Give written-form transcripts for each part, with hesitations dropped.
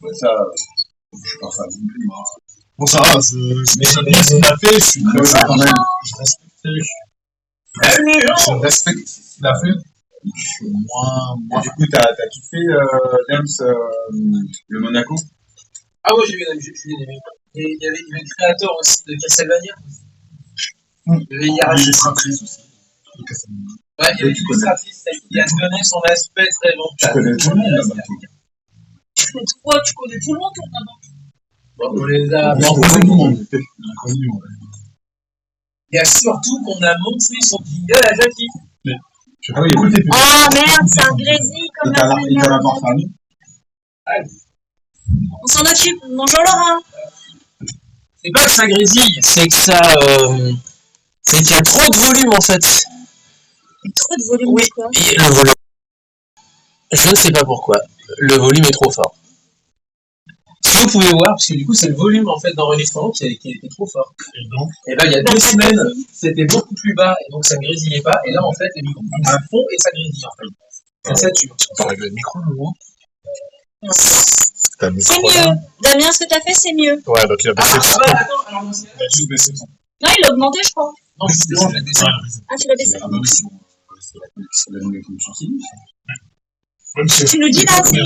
Ouais, ça, je suis pas fan non plus, moi. Bon, ça va, mais ça bien ce qu'il a fait, je suis très Ouais, quand même. je respecte ce qu'il a fait. Je suis moins. Du coup, t'as kiffé, Dams, le Monaco? Ah ouais, j'ai bien aimé. Et il y avait le créateur aussi de Castlevania. Il y avait Yarashi. L'illustratrice aussi. Ouais, il y avait l'illustratrice qui a donné son aspect très long. Tu connais tout le monde là-bas. Tu connais tout le monde, toi, là-bas. On les a. On connaît tout le monde. Il y a surtout qu'on a montré son jingle à Jackie. Je sais pas, il écoutait plus. Ah merde, c'est un grésille comme la semaine Il t'a dernière. l'avoir famille. On s'en occupe. Bonjour Laurent. C'est pas que ça grésille, c'est que ça. C'est qu'il y a trop de volume en fait. Trop de volume, Oui, quoi. et le volume. Je ne sais pas pourquoi. Le volume est trop fort. Si vous pouvez voir, parce que du coup c'est le volume en fait d'enregistrement qui était trop fort. Et donc, Et là il y a 2 semaines, c'était beaucoup plus bas et donc ça ne grésillait pas. Et là en fait les micros à fond et ça grésille en fait. C'est ça tu. on va régler le micro, nouveau. C'est mieux. Damien, ce que t'as fait, c'est mieux. Ouais, donc il a baissé le son. Attends, alors dans ce cas-là. Il a juste baissé le son. Non, il a augmenté, je crois. Non, c'est bon, je l'ai baissé. Ah, tu l'as baissé. Ah, même si c'est la nouvelle connexion Sinus. Tu nous dis là, c'est mieux.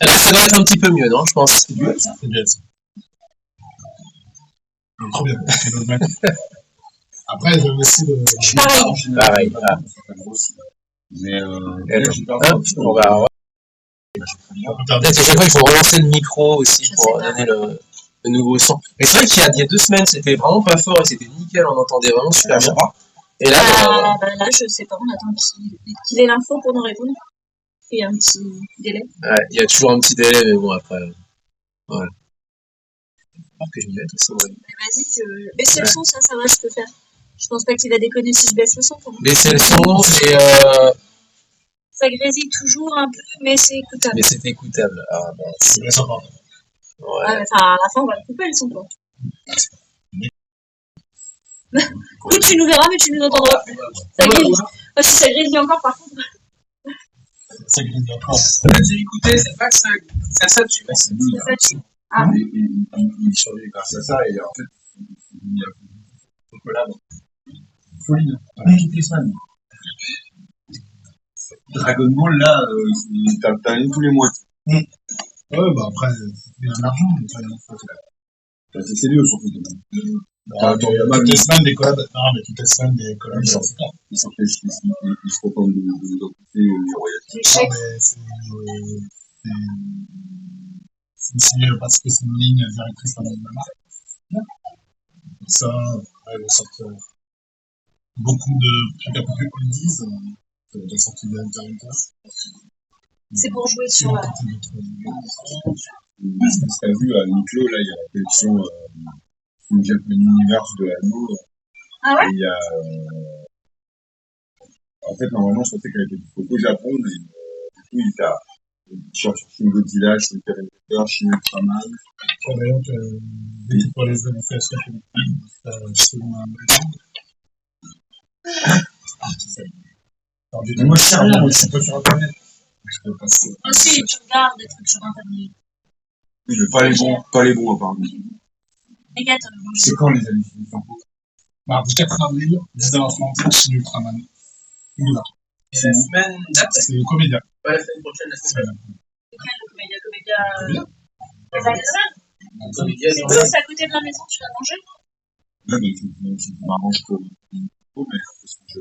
Là ça doit être un petit peu mieux, non je pense. C'est bien ça. Trop bien. Après, j'avais aussi le. Pareil. Mais j'ai pas Hop, on va voir. Peut-être à chaque fois il faut relancer le micro aussi pour donner le nouveau son. Mais c'est vrai qu'il y a 2 semaines c'était vraiment pas fort et c'était nickel, on entendait vraiment super bien. Et là, Là, je sais pas, on attend qu'il ait l'info pour nous répondre. Il y a un petit délai. ouais, il y a toujours un petit délai, mais bon après. Voilà. Alors que je m'y mette aussi. Ouais. Mais vas-y, je baisse le son, ça va, je peux faire. Je pense pas qu'il va déconner si je baisse le son. Baisser le son et Ça grésille toujours un peu, mais c'est écoutable. mais c'est écoutable. Ah bah C'est bien sympa. ouais. Enfin, à la fin, on va le couper le son, quoi. Oui, tu nous verras, mais tu nous entendras plus. Ça grésille. Ah, si ça grésille encore, par contre. Ça grésille encore. J'ai écouté, c'est pas que ça sature. C'est nul. Ça tue. Ah. Il survit grâce à ça et en fait, il y a beaucoup de collabs. Folie, toutes les semaines. Dragon Ball, là, t'as une tous les mois. Ouais, bah après, il y a un argent, mais T'as été sérieux surtout. toutes les semaines des collabs. Non, mais toutes les semaines des collabs, Oui, ça ça. c'est clair. Ils se contentent de nous couper les royautés. L'échec. C'est aussi parce que c'est une ligne directrice dans la marque. Ça, ouais, ils sortent beaucoup de trucs un peu plus oldies. La sortie de l'intérieur. C'est pour jouer sur la. Parce que t'as vu à Uniqlo, là, il y a la collection Universe de Anno. Ah ouais? Et il y a. En fait, normalement, je pensais qu'elle était dispo au Japon, mais du coup, il t'a. Sur Shin Godzilla, Shin Terminator, Shin Ultraman. D'ailleurs, pour les initiations philippines, Mais moi, je sais rien, moi, je suis pas sur Internet. Je peux passer. Ah si, tu regardes des trucs sur Internet. Oui, mais pas les bons, apparemment. Les gars, C'est quand les amis Franco? bah, le 4 avril, 19h30, chez Ultraman. Oula. Et la semaine d'après. C'est le comédien. Pas la semaine prochaine, la semaine d'après. lequel, le comédien Les Algériens? C'est à côté de la maison, tu vas manger? Ouais, mais je m'arrange pour mais parce que je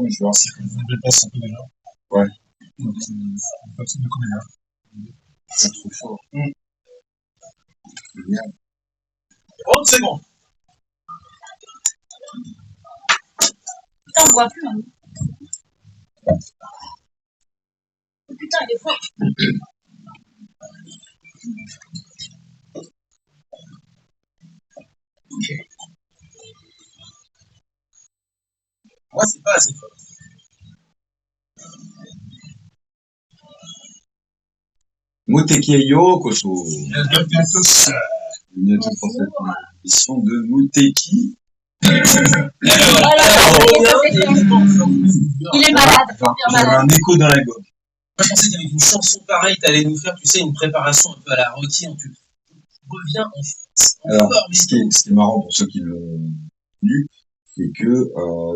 mais je vais voir si Je vous dépasse un peu déjà. Ouais. Donc, c'est pas de comédien. C'est trop fort. Génial. 30 secondes. Putain, on voit plus, hein. Oh, putain, il est fort. Ok. Moi, c'est pas assez fort. Muteki Yokoso. Bienvenue à tous. Bientôt pour cette émission de Muteki. Il est malade, J'avais un écho dans la gorge. je pensais qu'avec une chanson pareille, t'allais nous faire, tu sais, une préparation un peu à la Rocky, où tu reviens en force, en Alors, forme. ce qui est marrant pour ceux qui l'ont lu, c'est que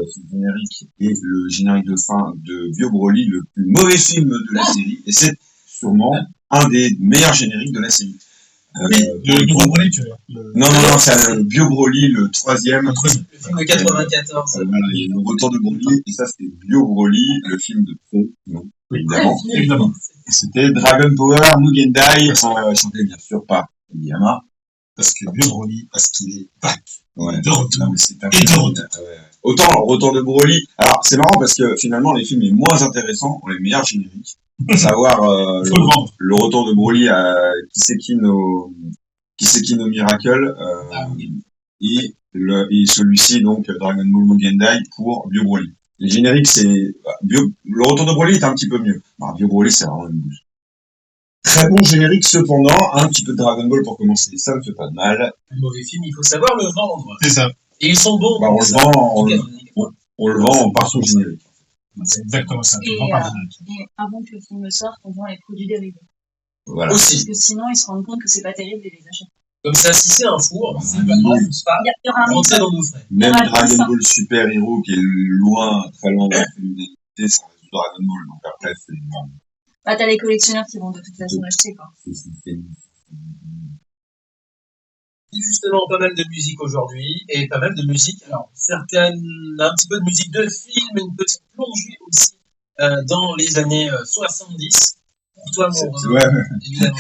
ce générique est le générique de fin de Bio Broly, le plus mauvais film de la série, et c'est sûrement un des meilleurs génériques de la série. Le Gros Broly, tu vois. Non, c'est Bio Broly, le troisième. Le film de 94. Voilà, il y a le retour de Broly, et ça c'était Bio Broly, le film de pro, non, évidemment. Évidemment. Et c'était Dragon Power Mugendai, chanté bien sûr par Yama. Parce que Bio Broly, parce qu'il est back. Ouais. De retour. Non, mais c'est un Et de retour. ouais. Autant le retour de Broly. Alors c'est marrant parce que finalement les films les moins intéressants ont les meilleurs génériques. À savoir Faut le vendre. le retour de Broly à Kiseki no Miracle et celui-ci donc Dragon Ball Mugendai pour Bio Broly. Les génériques c'est le retour de Broly est un petit peu mieux. Bah, Bio Broly c'est vraiment une bouse. Très bon générique cependant, un petit peu de Dragon Ball pour commencer, ça ne fait pas de mal. Un mauvais film, il faut savoir le vendre. C'est ça. Et ils sont bons. Bah, on le vend par son générique. C'est exactement ça. Et avant que le film sorte, on vend les produits dérivés. Voilà. Aussi. Parce que sinon, ils se rendent compte que c'est pas terrible et les achètent. Comme ça, si c'est un four, c'est pas grave, c'est pas Il y aura un rentrer dans nos frais. Même Ouais, Dragon c'est ça. Ball Super Hero qui est loin, très loin de la féminité, ça reste du Dragon Ball. Donc après, Bah, t'as les collectionneurs qui vont de toute façon l'acheter, quoi. c'est Justement, pas mal de musique aujourd'hui, et pas mal de musique, alors certaines, un petit peu de musique de film, une petite plongée aussi dans les années 70. Pour toi, mon ouais. évidemment.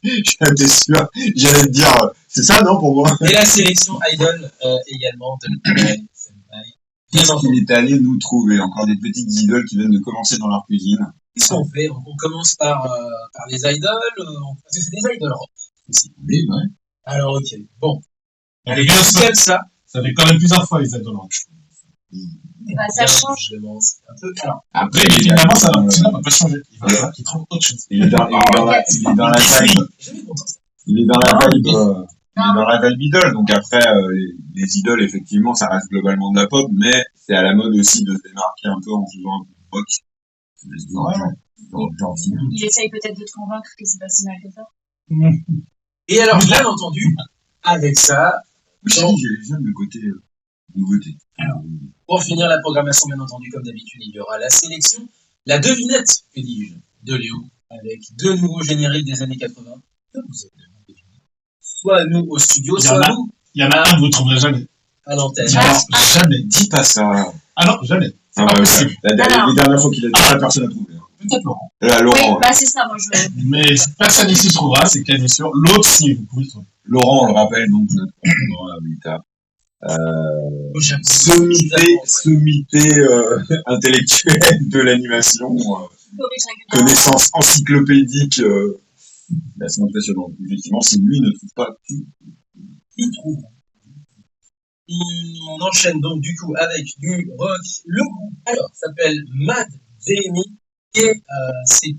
J'étais sûr, j'allais te dire, c'est ça, non, pour moi? Et la sélection Idol également de Senpai. Qu'est-ce qu'il est allé nous trouver? Encore des petites idoles qui viennent de commencer dans leur cuisine. Qu'est-ce qu'on fait? On commence par les idoles, parce que c'est des idoles rock aussi. Oui, ouais. Alors, ok, bon. Les gars, Comme ça. ça fait quand même plusieurs fois les idoles rock. Bah, ça change. Un peu. Alors, Après, évidemment, ça va pas changer. Il va falloir qu'il trouve autre chose. Il est dans la vibe. Il est dans la vibe idole. Donc après, les idoles, effectivement, ça reste globalement de la pop, mais c'est à la mode aussi de se démarquer un peu en faisant un peu de rock. Gentil. Il essaye peut-être de te convaincre que c'est pas si mal que ça. et alors, bien entendu, avec ça, J'aime le côté nouveauté. pour finir la programmation, bien entendu, comme d'habitude, il y aura la sélection, la devinette, que dis-je, de Léo, avec deux nouveaux génériques des années 80. Que vous avez deviné. Soit nous au studio, soit nous Il y en a un que vous ne trouverez jamais. à l'antenne. Jamais. Dis pas ça. Ah non, jamais. Ah, pas possible. Les dernières fois qu'il a dit ça, personne n'a trouvé. Peut-être Laurent. Là, Oui, Laurent, bah, c'est ça, moi, je Mais personne ici trouvera, c'est quasi sûr. L'autre, si, vous pouvez le trouver. Laurent, on le rappelle, donc, notre président Habitat. J'aime Sommité intellectuelle de l'animation, connaissance encyclopédique, assez impressionnante. Effectivement, si lui ne trouve pas, il trouve. On enchaîne donc du coup avec du rock. Le groupe, alors, s'appelle Mad Jamie et c'est,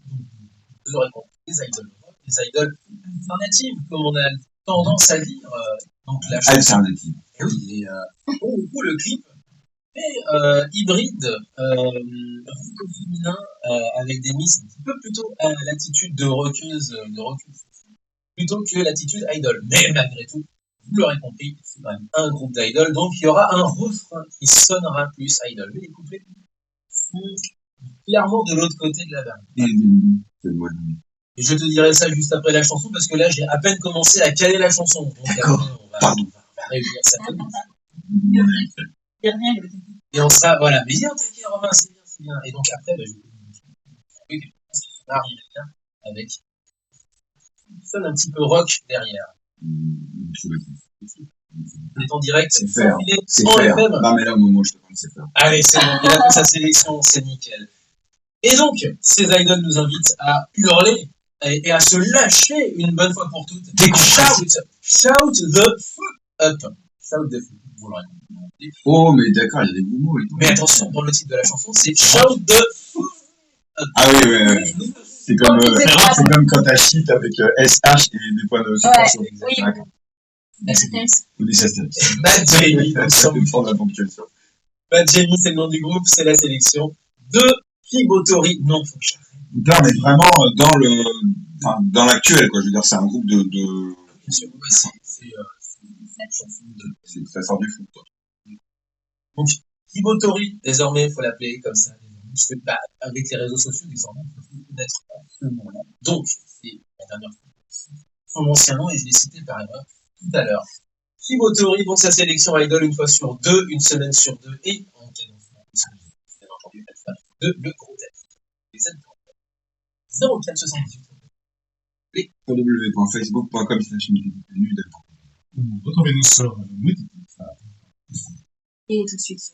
vous aurez compris, les idoles rock, les idoles alternatives, comme on a tendance à dire. Donc la chanson. alternative. Et oui, pour le coup, le clip est hybride, féminin, avec des miss un petit peu plutôt à l'attitude de rockeuse, plutôt que l'attitude idol. Mais malgré tout, vous l'aurez compris, c'est quand même un groupe d'idoles, donc il y aura un refrain qui sonnera plus idol. Mais les couplets sont clairement de l'autre côté de la barrière. C'est le mot de Et je te dirai ça juste après la chanson, parce que là, j'ai à peine commencé à caler la chanson. Donc D'accord. après, on va réunir ça tout. Il revient, il veut Et on sera, voilà. Mais viens, t'inquiète, Romain, c'est bien, c'est bien. Et donc après, bah, je vais vous trouver quelque chose qui arrive bien avec. Il sonne un petit peu rock derrière. On est en direct, C'est faire. C'est en faire. FM. Non, mais là, au moment où je te parle, c'est faire. Allez, c'est bon, il a fait sa sélection, c'est nickel. Et donc, ces idoles nous invitent à hurler et à se lâcher une bonne fois pour toutes. Shout the fuck up. Shout the fuck. Vous l'aurez compris. Oh, mais d'accord, il y a des bons mots et tout. Mais attention, dans le titre de la chanson, c'est Shout the fuck up. Ah oui. C'est comme quand t'as shit avec SH et des points de suspension. Oui. D'accord. Ou des SH. Mad Jamie, Ça dépend de la ponctuation. Mad Jamie, c'est le nom du groupe, c'est la sélection de Fibotori. Non, faut que j'arrête Donc là, on est vraiment dans l'actuel, quoi. Je veux dire, c'est un groupe de. Bien sûr, ouais, Ça sort du foot, quoi. donc, Hibotori, désormais, il faut l'appeler comme ça. Bah, avec les réseaux sociaux, désormais, il faut connaître ce nom-là. Donc, c'est la dernière fois. Son ancien nom, et je l'ai cité par erreur tout à l'heure. Hibotori, donc sa sélection Idol une fois sur deux, une semaine sur deux, et en cadencement, bien entendu, de le gros tête. Les 0478. www.facebook.com/nude. Retrouvez-nous sur Moody. Et tout de suite.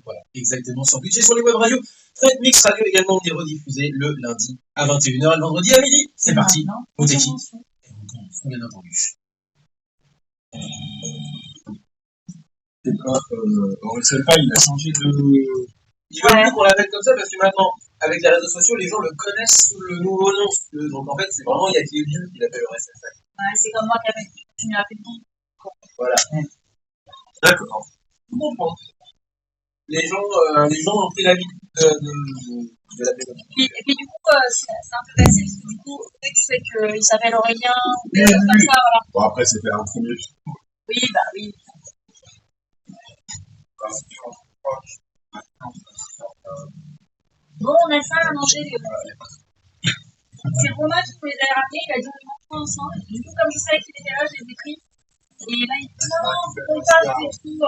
Voilà, exactement, sur Twitch et sur les web radios. Trade Mix Radio également, on est rediffusé le lundi à 21h et le vendredi à midi. C'est parti, Moteki. Et on commence, bien entendu. C'est pas, Orelsan, il a changé de. Il veut plus qu'on l'appelle comme ça parce que maintenant, avec les réseaux sociaux, les gens le connaissent sous le nouveau nom. Donc en fait, c'est vraiment, il y a que les vieux qui l'appellent RSFI. Ouais, c'est comme moi qui avais continué à appeler le nom. Voilà. D'accord. Je comprends. Les gens ont pris l'habitude de l'appeler comme ça. Et puis du coup, c'est un peu passé parce que du coup, dès que tu sais qu'il s'appelle Aurélien ou des choses comme ça, voilà. Bon, après, c'était un premier. Oui, bah oui. Bon, on a faim à manger. C'est Romain qui nous les a ramenés, il a dit on les mange pas ensemble. Du coup, comme je savais qu'il était là, je les ai pris. Et là, il dit non, on passe et tout.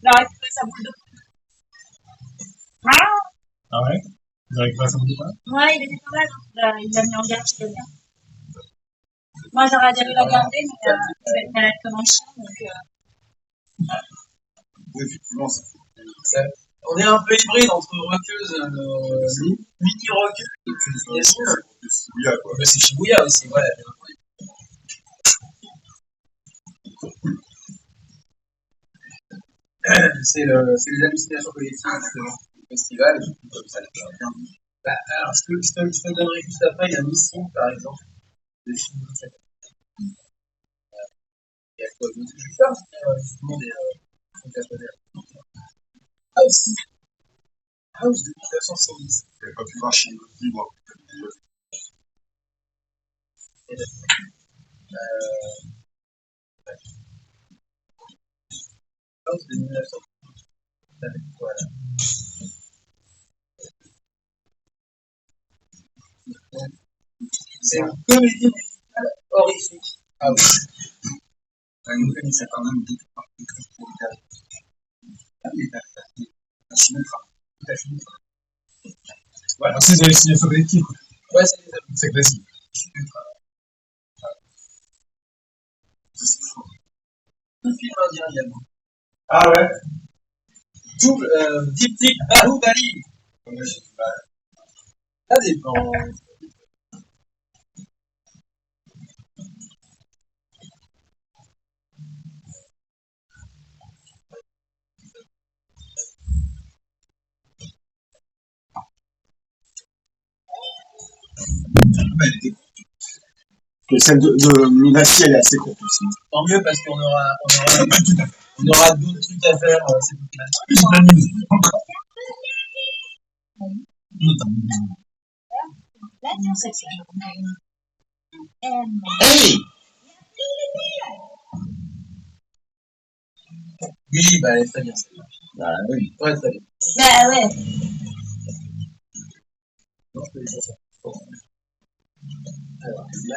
Il a récupéré sa boule de. Ah Ah ouais? Vous avez pas ça vous dit pas? ouais, il était pas mal. Il l'a mis en garde chez quelqu'un. Moi, j'aurais adoré la garder, mais elle est comme un chien. Donc, Oui, effectivement, ça. On est un peu hybride entre rockeuse, mini-rockeuse et puis Yasmine. Shibuya, quoi. Mais c'est Shibuya aussi, voilà. C'est les hallucinations collectives, justement, du festival, et du coup, comme ça, les gens bien. Bah, alors, je te le donnerai juste après, il y a Missing, par exemple, de Shinji. Il y a quoi d'autre? Je vais faire justement des trucs japonais. House de 1970. J'avais pas pu voir chez Moody, moi. House de 1970. Voilà. C'est une comédie musicale horrifique. Ah oui. Nous connaissons quand même beaucoup de pour le cas. Ah oui, t'as fini le travail. T'as fini le travail. Voilà, c'est des hallucinations collectives. Ouais, c'est des C'est classique. tout film indien également. Ah ouais? Tout Deep Deep Bahubali. Ça dépend. Que celle de Lunacy, elle est assez courte aussi. Tant mieux parce qu'on aura d'autres trucs à faire. C'est tout clair. Hey! Oui, bah elle est très bien celle-là. Bah oui. Ouais, très bien. bah ouais. Non, je peux les faire ça. Bon. Alors, là,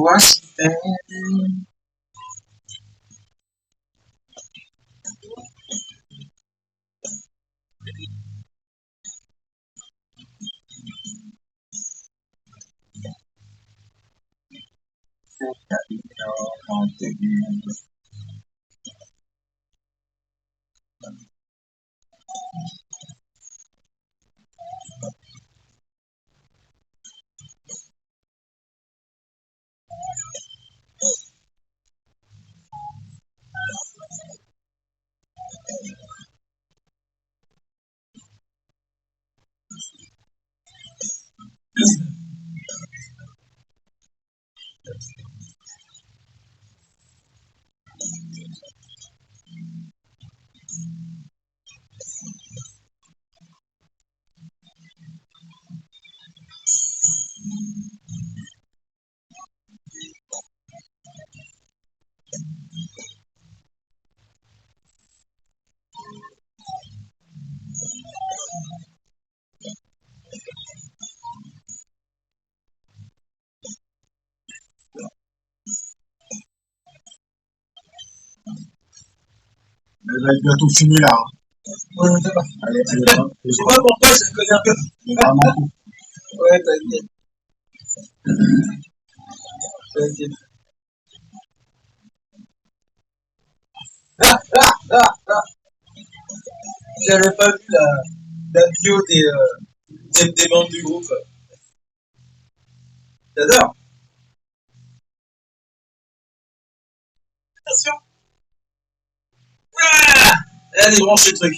Washington. Elle va être bientôt finie là. Ouais, je sais pas. Allez, Je sais pas pourquoi, je le connais un peu. vraiment cool. Ouais, t'inquiète. T'inquiète. J'avais pas vu la bio des membres du groupe. J'adore. Attention. Ah, allez, branche le truc.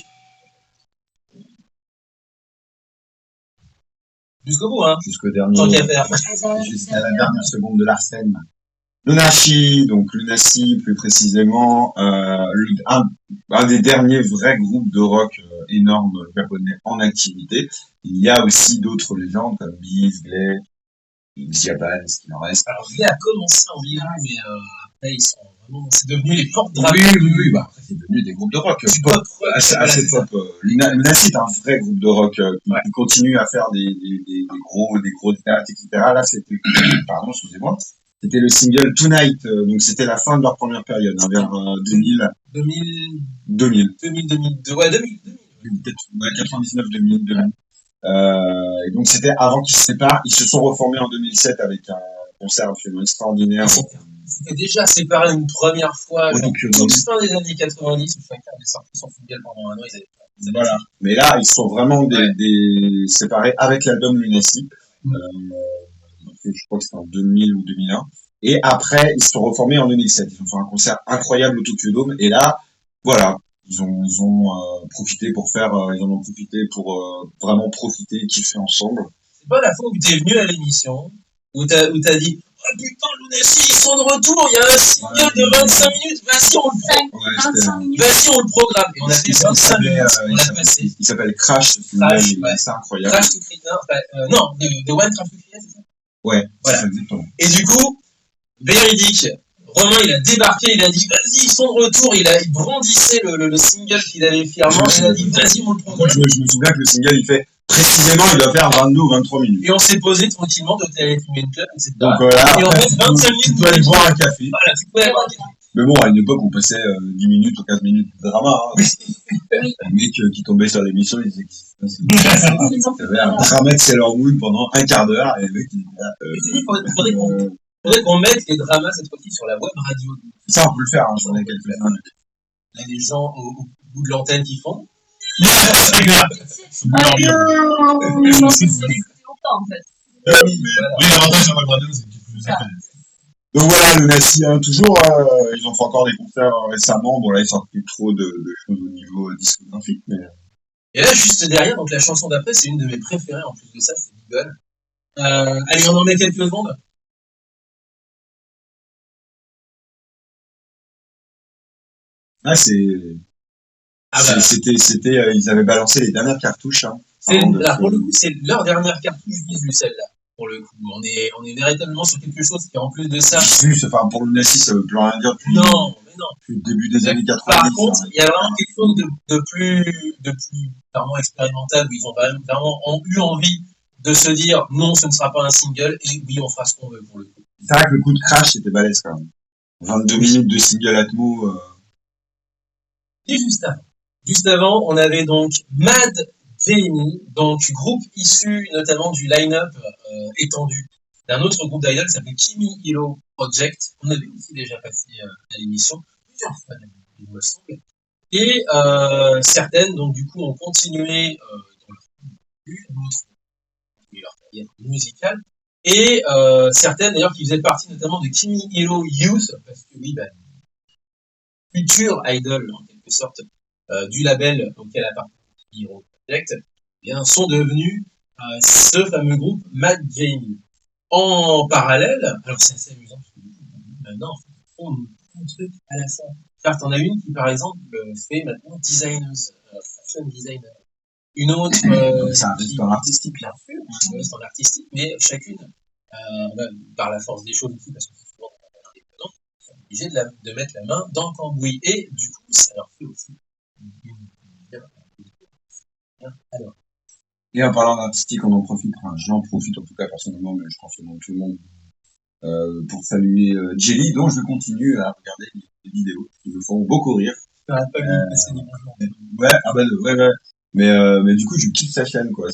Jusqu'au bout, hein. Jusqu'au dernier. Tant qu'à faire. Jusqu'à la dernière seconde de l'arsène. Lunacy, donc Lunacy plus précisément, un des derniers vrais groupes de rock énormes japonais en activité. Il y a aussi d'autres légendes comme Beast, Glay, Japan, ce qu'il en reste. Alors, il a commencé en milieu, mais après, ils sont vraiment. C'est devenu les portes de Oui, bah après c'est devenu des groupes de rock. pop. Assez pop. Lunacy est un vrai groupe de rock qui continue à faire des gros dates, etc. Là c'était, pardon, excusez-moi. C'était le single Tonight, donc c'était la fin de leur première période, hein, vers 2000. 2002, ouais, 2000. Peut-être, ouais, 99, 2000, 2000. Et donc c'était avant qu'ils se séparent. Ils se sont reformés en 2007 avec un concert absolument extraordinaire. C'était déjà séparé une première fois, Ouais, genre, donc, toute fin des années 90, où chacun avait sorti son single pendant un an, ils avaient voilà. Mais là, ils sont vraiment séparés avec l'album Lunacy. Je crois que c'était en 2000 ou 2001. Et après, ils se sont reformés en 2007. Ils ont fait un concert incroyable au Tokyo Dome. Et là, voilà, ils ont profité pour faire, ils en ont profité pour vraiment profiter, kiffer ensemble. C'est pas la fois où t'es venu à l'émission, où t'as dit, oh putain, Lunacy, ils sont de retour, il y a un single de 25 minutes, vas-y, on le prend. Ouais, 25 minutes. Vas-y, on le programme. Et on a fait 25 minutes, on l'a passé. Il s'appelle Crash, Crash, ouais. c'est incroyable. Crash to Cretin, non, de One Crash to Cretin, c'est ça? Ouais, voilà. c'est exactement. Et du coup, véridique, Romain, il a débarqué, il a dit, vas-y, ils sont de retour, il brandissait le single qu'il avait fièrement, il a dit, vas-y, on le programme. Je me souviens que le single, il fait, précisément, il doit faire 22 ou 23 minutes. Et on s'est posé tranquillement de Télé Club, etc. Donc voilà, et en fait, 25 minutes, tu peux aller boire un café. Voilà, tu peux aller boire un café. Mais bon, à une époque, on passait 10 minutes ou 15 minutes de drama. Hein. Un mec qui tombait sur l'émission, il disait qu'il y avait un drama de Sailor Moon pendant un quart d'heure. Et le mec, il disait, faudrait qu'on mette les dramas cette fois-ci sur la web radio. Ça, on peut le faire, hein, j'en ai quelques-uns. Il y a des gens au bout de l'antenne qui font. C'est longtemps en fait. Oui, l'avantage sur la web radio, c'est que tu peux les appeler. Donc voilà, Lunacy, hein, toujours, ils ont fait encore des concerts récemment. Bon là, ils sortent plus trop de choses au niveau discographique, mais... Et là, juste derrière, donc la chanson d'après, c'est une de mes préférées en plus de ça, c'est Beagle. Allez, on en met quelques secondes. Ah, c'était, ils avaient balancé les dernières cartouches, hein. Alors pour le coup, c'est leur dernière cartouche visu, celle-là. Pour le coup, on est véritablement sur quelque chose qui, en plus de ça. Enfin, pour Lunacy, ça veut plus rien dire depuis. Non, mais non. Depuis le début des années 80. Par contre, il y a vraiment quelque chose de plus vraiment expérimental où ils ont vraiment eu envie de se dire non, ce ne sera pas un single et oui, on fera ce qu'on veut pour le coup. C'est vrai que le coup de crash, c'était balèze quand même. 22 minutes de single Atmo. Et juste avant, on avait donc Mad Jamie, donc groupe issu notamment du line-up étendu d'un autre groupe d'idoles qui s'appelait Kimi Hero Project. On avait aussi déjà passé à l'émission plusieurs fois, il me semble. Et certaines, donc du coup, ont continué dans leur but, d'autres leur carrière musicale. Et certaines d'ailleurs qui faisaient partie notamment de Kimi Hero Youth, parce que oui, bah, future idol en quelque sorte du label auquel appartient Hero Project, eh bien, sont devenus ce fameux groupe Mad Jamie. En parallèle, alors c'est assez amusant parce que maintenant en fait, ils font un truc à la fois. Car t'en as une qui par exemple fait maintenant designers, fashion designer. Une autre ça reste dans l'artistique, bien sûr, ça reste dans l'artistique, mais chacune, par la force des choses aussi, parce que c'est souvent indépendant, sont obligés de mettre la main dans le cambouis. Et du coup, ça leur fait aussi alors. Et en parlant d'artistique, on en profite, enfin, j'en profite en tout cas personnellement, mais je pense que tout le monde, pour saluer Jelly, dont je continue à regarder les vidéos qui me font beaucoup rire. Pas lui passer des bonjours. Ouais, ah bah, ouais. Mais du coup, je kiffe sa chaîne, quoi.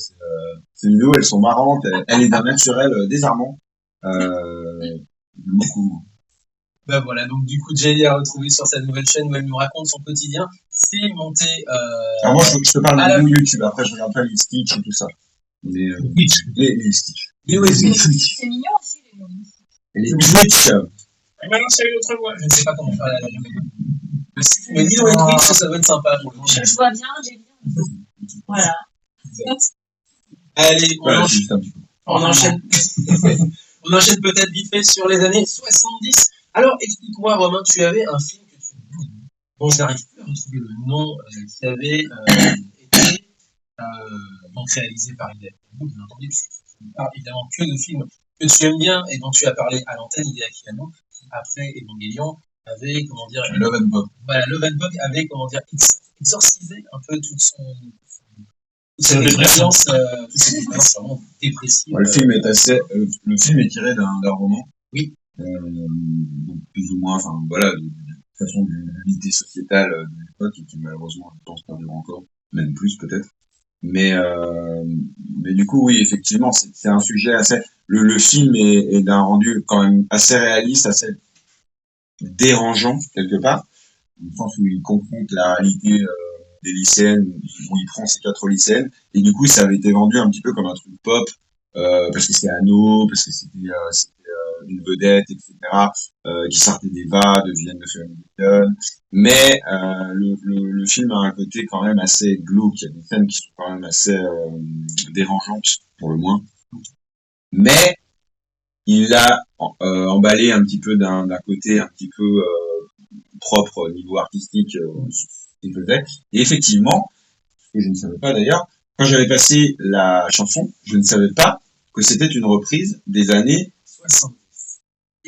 Ces vidéos, elles sont marrantes, elle est d'un naturel désarmant. Beaucoup. Ben voilà, donc du coup, Jelly a retrouvé sur sa nouvelle chaîne où elle nous raconte son quotidien. C'est monté. Alors moi, je te parle de vidéos YouTube. Après, je regarde pas les Stitch et tout ça. Mais les Stitch. Les Wesley. C'est mignon aussi, les Et les Twitch. Et maintenant, c'est une autre voix. Je ne sais pas comment faire la mais Lilo et Twitch, ça doit être sympa. Je vois bien, j'ai bien. Voilà. Allez, Voilà, on enchaîne. On enchaîne peut-être vite fait sur les années 70. Alors, explique-moi, Romain, tu avais un film que tu bon, je n'arrive plus à retrouver le nom, qui avait été donc réalisé par Idéa Kiano, bien entendu, puisque je ne parle évidemment que de films que tu aimes bien et dont tu as parlé à l'antenne, Idéa Kiano, qui après Evangelion avait, comment dire, Love and Pop. Voilà, Love and Pop avait, comment dire, exorcisé un peu toute cette expérience vraiment dépressive. Ouais, le film est tiré d'un roman. Oui. Donc plus ou moins, enfin voilà, de façon de l'unité sociétale de l'époque et qui malheureusement, je pense, perdure encore, même plus peut-être. Mais du coup, oui, effectivement, c'est un sujet assez. Le film est d'un rendu quand même assez réaliste, assez dérangeant quelque part, dans le sens où il confronte la réalité des lycéennes, où il prend ces 4 lycéennes, et du coup ça avait été vendu un petit peu comme un truc pop, parce que c'était Anno, parce que c'était une vedette, etc., qui sortait des VA, de Vienne de Family, mais le film a un côté quand même assez glauque, il y a des scènes qui sont quand même assez dérangeantes, pour le moins, mais il a emballé un petit peu d'un côté un petit peu propre au niveau artistique, qu'il faisait. Et effectivement, ce que je ne savais pas d'ailleurs, quand j'avais passé la chanson, je ne savais pas que c'était une reprise des années 70.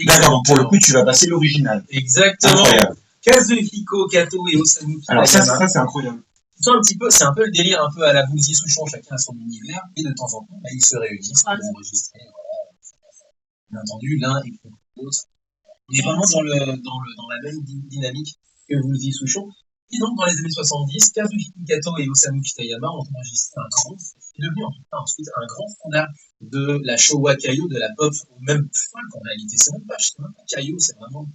D'accord, donc pour le coup, tu vas passer l'original. Exactement. Incroyable. Kazuhiko Kato et Osamu Kitayama. Alors ça c'est incroyable. C'est un peu le délire un peu à la Bouzy Souchon, chacun a son univers, et de temps en temps, bah, ils se réunissent pour enregistrer, voilà. Bien entendu, l'un est contre l'autre. On est vraiment dans la même dynamique que Bouzy Souchon. Et donc, dans les années 70, Kazuhiko Kato et Osamu Kitayama ont enregistré c'est devenu en tout cas ensuite un grand standard de la Showa Kayo, de la pop, ou même folk en réalité. C'est même pas Kayo, c'est vraiment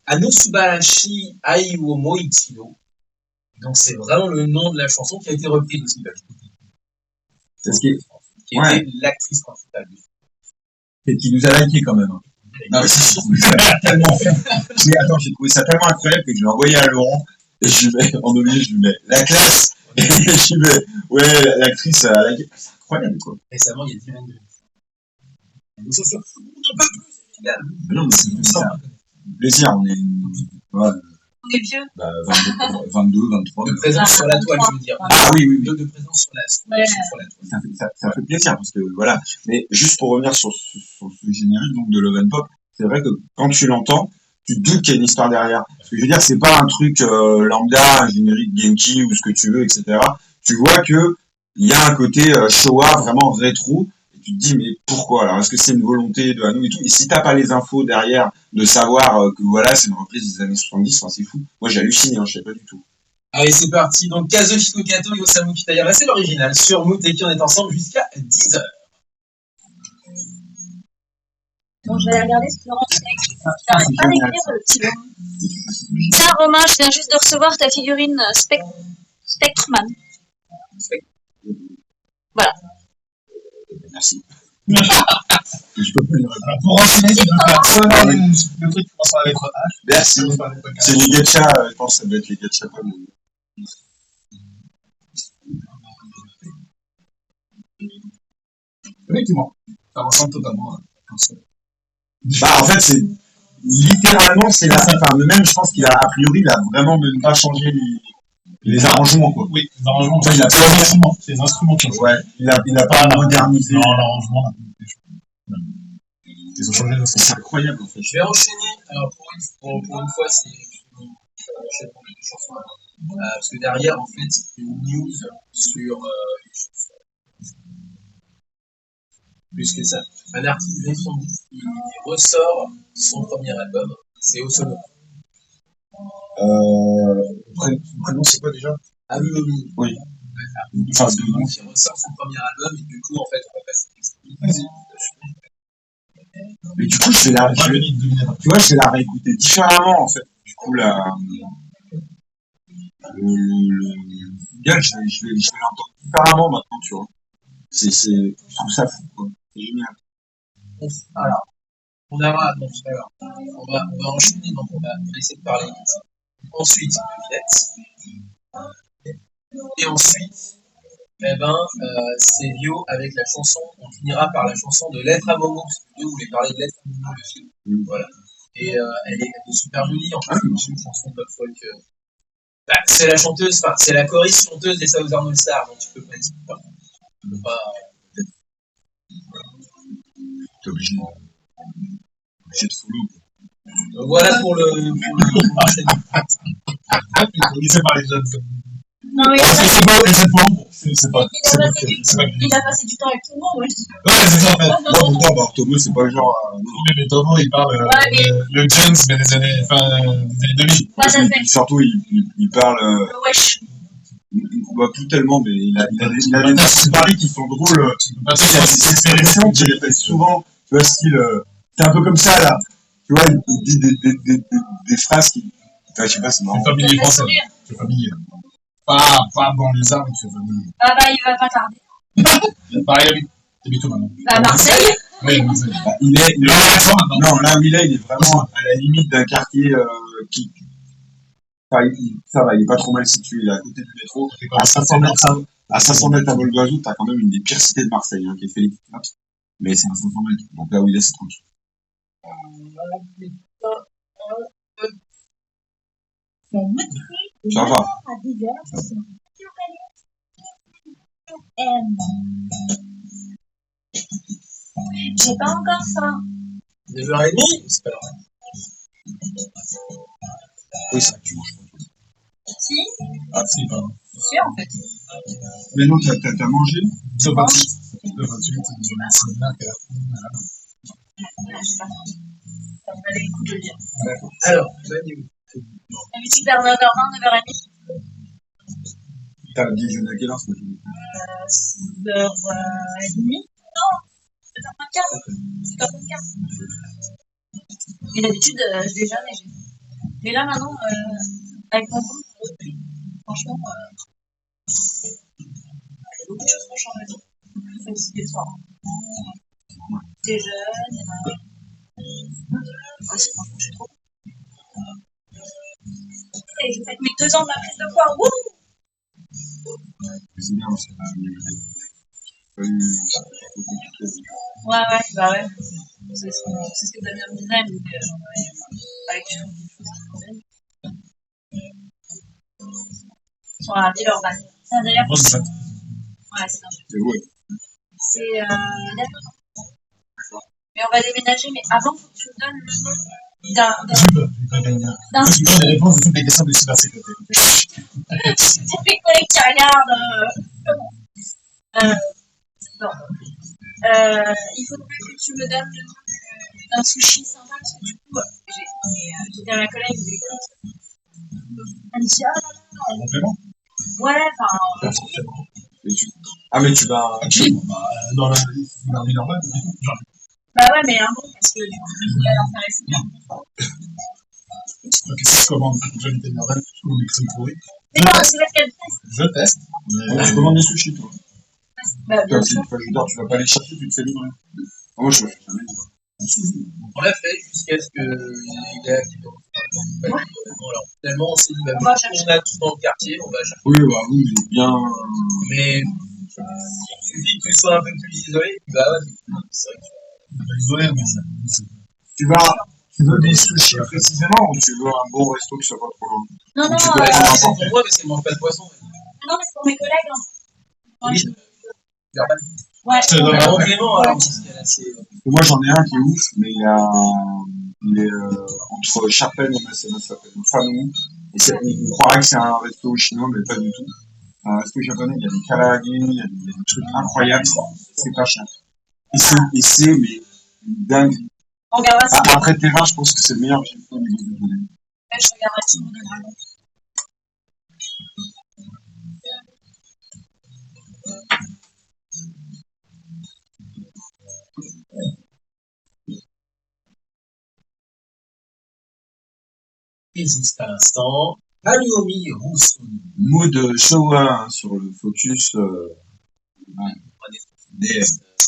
Anosubarashi Ai wo Moichiro. Donc c'est vraiment le nom de la chanson qui a été reprise aussi. C'est ce qui était l'actrice principale du film. Et qui nous a liké quand même. Non, mais c'est tellement j'ai trouvé ça tellement incroyable que je l'ai envoyé à Laurent et je lui mets, en obligé, je lui mets la classe et je lui mets, ouais, l'actrice a liké. C'est incroyable, quoi. Récemment, il y a 10 ans de on n'en peut plus, c'est génial. Non, mais c'est ça. Plaisir, on est, voilà. On est vieux. Bah, 22, 23. De présence sur la toile, je veux dire. Ah oui. De présence sur la toile. Ça fait plaisir parce que voilà. Mais juste pour revenir sur ce générique donc de Love and Pop, c'est vrai que quand tu l'entends, tu te doutes qu'il y a une histoire derrière. Parce que je veux dire, c'est pas un truc lambda, un générique Genki ou ce que tu veux, etc. Tu vois que il y a un côté Showa vraiment rétro. Et tu te dis, mais pourquoi? Alors, est-ce que c'est une volonté de Hanou et tout? Et si t'as pas les infos derrière de savoir que voilà, c'est une reprise des années 70, enfin, c'est fou. Moi, j'ai halluciné, hein, je savais pas du tout. Allez, c'est parti. Donc, Kazuhiko Kato et Osamu Kitayama, c'est l'original. Sur Muteki, on est ensemble jusqu'à 10h. Bon, je vais aller regarder ce que Laurent fait. J'arrête pas d'écrire le petit bonhomme. Tiens, Romain, je viens juste de recevoir ta figurine Spectreman. Voilà. Merci. Je peux plus le répondre. Pour enchaîner, tu peux faire ça dans le truc qui commence par la lettre H. Merci. C'est les gachas, je pense que ça doit être les gachas. Effectivement, ça ressemble totalement à ça. Bah, en fait, c'est littéralement, c'est la enfin, même, je pense qu'il a, a priori, il a vraiment même pas changé les arrangements, quoi. Oui, les arrangements, il a c'est les instruments. C'est les instruments qui ont changé. Ouais, il a pas modernisé. Non, l'arrangement, ils ont changé de C'est incroyable, en fait. Je vais enchaîner. Alors, pour une fois, c'est j'enchaîne pour les deux chansons. Parce que derrière, en fait, c'est une news sur les chansons. Plus que ça. Un artiste de son qui ressort son premier album, c'est Osono. Son prénom, c'est quoi déjà? Amuomi. Oui. Enfin, qui ressort son premier album, et du coup, en fait, on va passer Mais du coup, je vais la réécouter différemment, en fait. Du coup, le single, je vais l'entendre différemment maintenant, tu vois. Je trouve ça fou, quoi. C'est génial. Alors, on aura, donc, alors, on va enchaîner, donc on va essayer de parler vite. Ensuite, de Villette. Et ensuite, c'est Vio avec la chanson, on finira par la chanson de Lettre à Momo, parce que Vio voulait parler de Lettre à Momo, le film. Voilà. Et elle est super jolie, en fait, c'est une chanson de folk. C'est la chanteuse, enfin, c'est la choriste chanteuse des Southern All Stars, donc tu peux pas dire. Tu peux pas. T'es obligé de follow. Donc voilà pour l'enchaînement. C'est pas les jeunes. Non, mais C'est pas. il a passé du temps avec tout le monde, ouais, je dis. Ouais, c'est ça, en fait. Non, pourtant, Bartomo, c'est pas le genre. Mais Tomo, il parle le James, mais des années 2000. Pas ça fait. Surtout, il parle. Le wesh. On voit plus tellement, mais il a des versions de Paris qui sont drôles. C'est expressions qu'il répète souvent. Tu vois, style. C'est un peu comme ça, là. Tu vois, il dit des phrases qui. Enfin, je sais pas, c'est marrant. C'est familier français. C'est familier. Pas banlieusard, mais c'est familier. Ah bah, il va pas tarder. Bah, il habite où maintenant? Bah, Marseille. Oui, Marseille. Non, là où il est vraiment à la limite d'un quartier qui. Enfin, ça va, il est pas trop mal situé, il est à côté du métro. À 500 mètres à vol d'oiseau, t'as quand même une des pires cités de Marseille, hein, qui est Félix Plath. Mais c'est à 500 mètres. Donc là où il est, c'est tranquille. Ça va. À 10h, c'est J'ai pas encore faim. 9h30, c'est pas grave. Oui, ça, tu manges pas. Si, Ah, si, pardon. c'est sûr, en fait. Mais non, t'as mangé? Le 28, le 28, c'est bien qu'à la fin. Je sais pas. Ça me valait le coup de le dire. Alors, Manu. La musique vers 9h20, 9h30. T'as déjeuné à quelle heure ce matin? 6h30. Non, 7h15. 7h15. Et d'habitude, je déjeune et j'ai. Mais là, maintenant, avec mon compte, franchement, il y a beaucoup de choses qui changent. Je fais aussi le soir. Déjeune, franchement, je suis trop. Et je fais mes 2 ans de ma prise de poids. Wouh! C'est bien, parce que Ouais, bah ouais. C'est ce que Damien me disait, mais avec du tout, c'est trop bien. Ils sont à Villeurbanne. C'est un délire. Ouais, c'est dingue. c'est ouais. C'est mais on va déménager, mais avant, il faut que tu me donnes le nom d'un Je donne les réponses de toutes les questions de cybersécurité. c'est mes collègues qui regardent. Non. Il faudrait que tu me donnes le nom d'un sushi sympa parce que du coup, j'étais à ma collègue du Alicia. Un complément. Ouais, enfin. Pas forcément. Mais tu vas. Dans la vie normale. Bah ouais, mais un bon parce que du coup, je voulais leur faire essayer. Ok, si je commande une vie normale ou une crème pourrie. Mais non, c'est parce qu'elle teste. Je teste. Tu commandes des sushis, toi. Bah, bien Toi, sûr. je veux dire, tu vas pas les chercher, tu te fais livrer. Moi, je le fais jamais. On l'a fait jusqu'à ce que les gars qui commencent alors, finalement, on s'est dit, bah, On va on chercher. a tout dans le quartier, on va chercher. Oui, bah, vous êtes bien. Mais il suffit que tu sois un peu plus isolé, bah ouais, c'est vrai que Isolé, mais ça. Tu veux des sushis précisément ou tu veux un bon resto qui soit pas trop loin? Non, non, Tu peux ouais, prendre c'est n'importe pour moi parce qu'elle mange pas de poisson. non, mais c'est pour mes collègues. Hein. Oui, Ouais. Je te donne un un complément, alors, dans ce cas-là, c'est. Moi, j'en ai un qui est ouf, mais il est entre Chapelle et Massena, ça s'appelle Famou. Et on croirait que c'est un resto chinois, mais pas du tout. C'est un resto japonais, il y a des karaagis, il y a des trucs incroyables, c'est pas cher. Et c'est, mais, dingue. On regardera si Après Terrain, je pense que c'est le meilleur que j'ai fait au niveau du volet. je regarderai si on me donnera le nom. Et juste à l'instant, Haruomi Rousseau. Mood Showa sur le focus.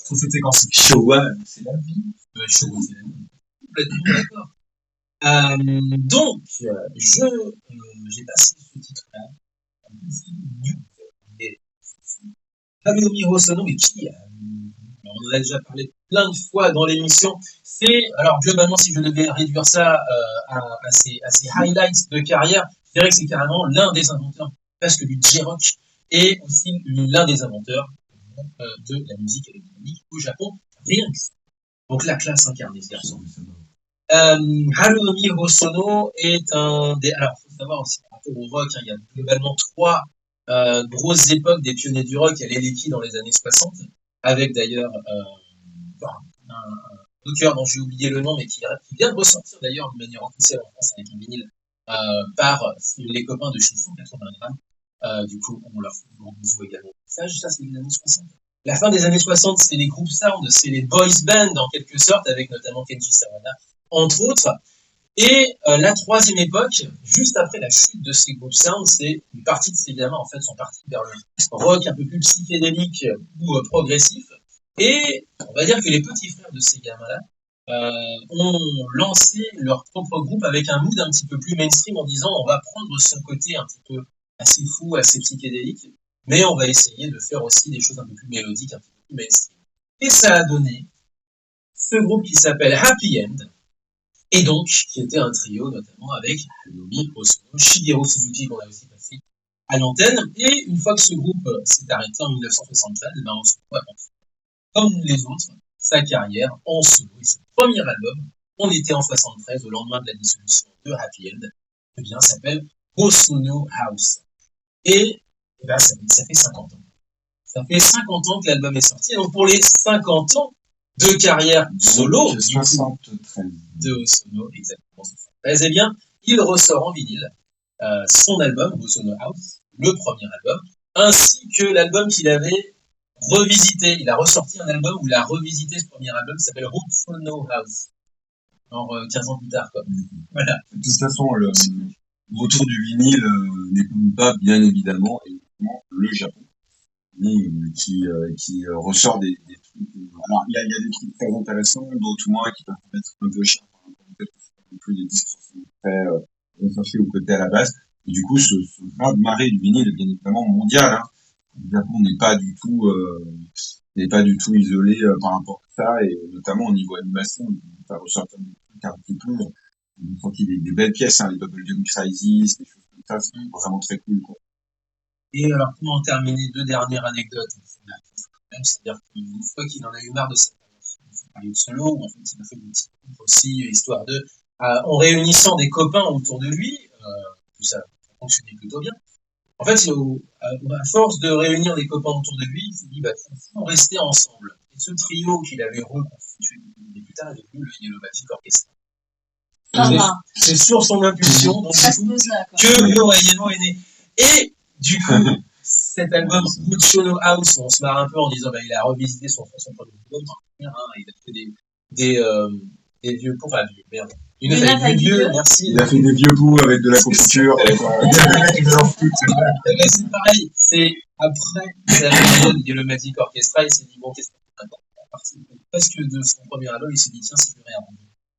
Faut fêter quand c'est. Showa. C'est la vie. Showa, c'est la vie. Complètement d'accord. Donc, j'ai passé ce titre-là. Haruomi Hosono, mais qui on en a déjà parlé plein de fois dans l'émission. C'est, alors globalement, si je devais réduire ça à ses highlights de carrière, je dirais que c'est carrément l'un des inventeurs presque du J-rock et aussi l'un des inventeurs de la musique électronique au Japon. Rien que ça. Donc la classe incarnée, ce garçon. Haruomi Hosono est un des. Alors, il faut savoir aussi par rapport au rock, hein, il y a globalement trois grosses époques des pionniers du rock. Il y a les Licky dans les années 60, avec d'ailleurs un auteur dont j'ai oublié le nom, mais qui vient de ressortir d'ailleurs de manière officielle en France avec un vinyle par les copains de chez 180 grammes. Du coup, on leur fait un gros bisou également. Ça, c'est les années 60. La fin des années 60, c'est les groupes sound, c'est les boys band en quelque sorte, avec notamment Kenji Sawada, entre autres. Et la troisième époque, juste après la chute de ces groupes sound, c'est une partie de ces gamins en fait sont partis vers le rock un peu plus psychédélique ou progressif. Et on va dire que les petits frères de ces gamins-là ont lancé leur propre groupe avec un mood un petit peu plus mainstream en disant on va prendre son côté un petit peu assez fou, assez psychédélique, mais on va essayer de faire aussi des choses un peu plus mélodiques, un petit peu plus mainstream. Et ça a donné ce groupe qui s'appelle Happy End, et donc qui était un trio notamment avec Haruomi Hosono, Shigeru Suzuki qu'on a aussi passé à l'antenne. Et une fois que ce groupe s'est arrêté en 1973, ben on se retrouve à comme les autres, sa carrière en solo. Et ce premier album, on était en 73 au lendemain de la dissolution de Happy End, eh bien s'appelle Hosono House. Et ben, ça fait 50 ans. Ça fait 50 ans que l'album est sorti. Et donc pour les 50 ans de carrière solo de 73 de Hosono, exactement 73, eh bien, il ressort en vinyle son album, Hosono House, le premier album, ainsi que l'album qu'il avait revisité. Il a ressorti un album où il a revisité ce premier album qui s'appelle Hosono House. Genre 15 ans plus tard, quoi. Voilà. De toute façon, le retour du vinyle n'écoute pas, bien évidemment, le Japon, qui ressort des trucs. Alors, il y a des trucs très intéressants, d'autres moins qui peuvent être un peu chers par rapport au fait que c'est pas non plus des disques forcément très cherchés ou cotés à la base. Et du coup, ce raz-de-marée du vinyle est bien évidemment mondial. Hein. Le Japon n'est pas du tout isolé par rapport à ça, et notamment au niveau animation, il va ressortir des trucs un petit peu. Ils ont sorti des belles pièces, hein, les Bubblegum Crisis, des choses comme ça, c'est vraiment très cool, quoi. Et alors, pour en terminer, deux dernières anecdotes. C'est-à-dire qu'une fois qu'il en a eu marre de sa période solo, où en fait il a fait des petits groupes aussi, histoire de, en réunissant des copains autour de lui, ça fonctionnait plutôt bien. En fait, à force de réunir des copains autour de lui, il s'est dit, bah, faut rester ensemble. Et ce trio qu'il avait reconstitué plus tard est devenu le Yellowmatic Orchestra. C'est sur son impulsion donc, ça se pose là, quoi. que le Yellow est né. Et du coup, cet album Muchono House, on se marre un peu en disant il a revisité son premier album, il a fait des vieux pots, enfin merde. Une fait des vieux, merci. Il a fait des vieux pots avec de la confiture. C'est pareil, c'est après sa période Yellowmatic Orchestra, il s'est dit bon, qu'est-ce qu'on fait maintenant? À partir presque de son premier album, il s'est dit tiens, c'est plus rien.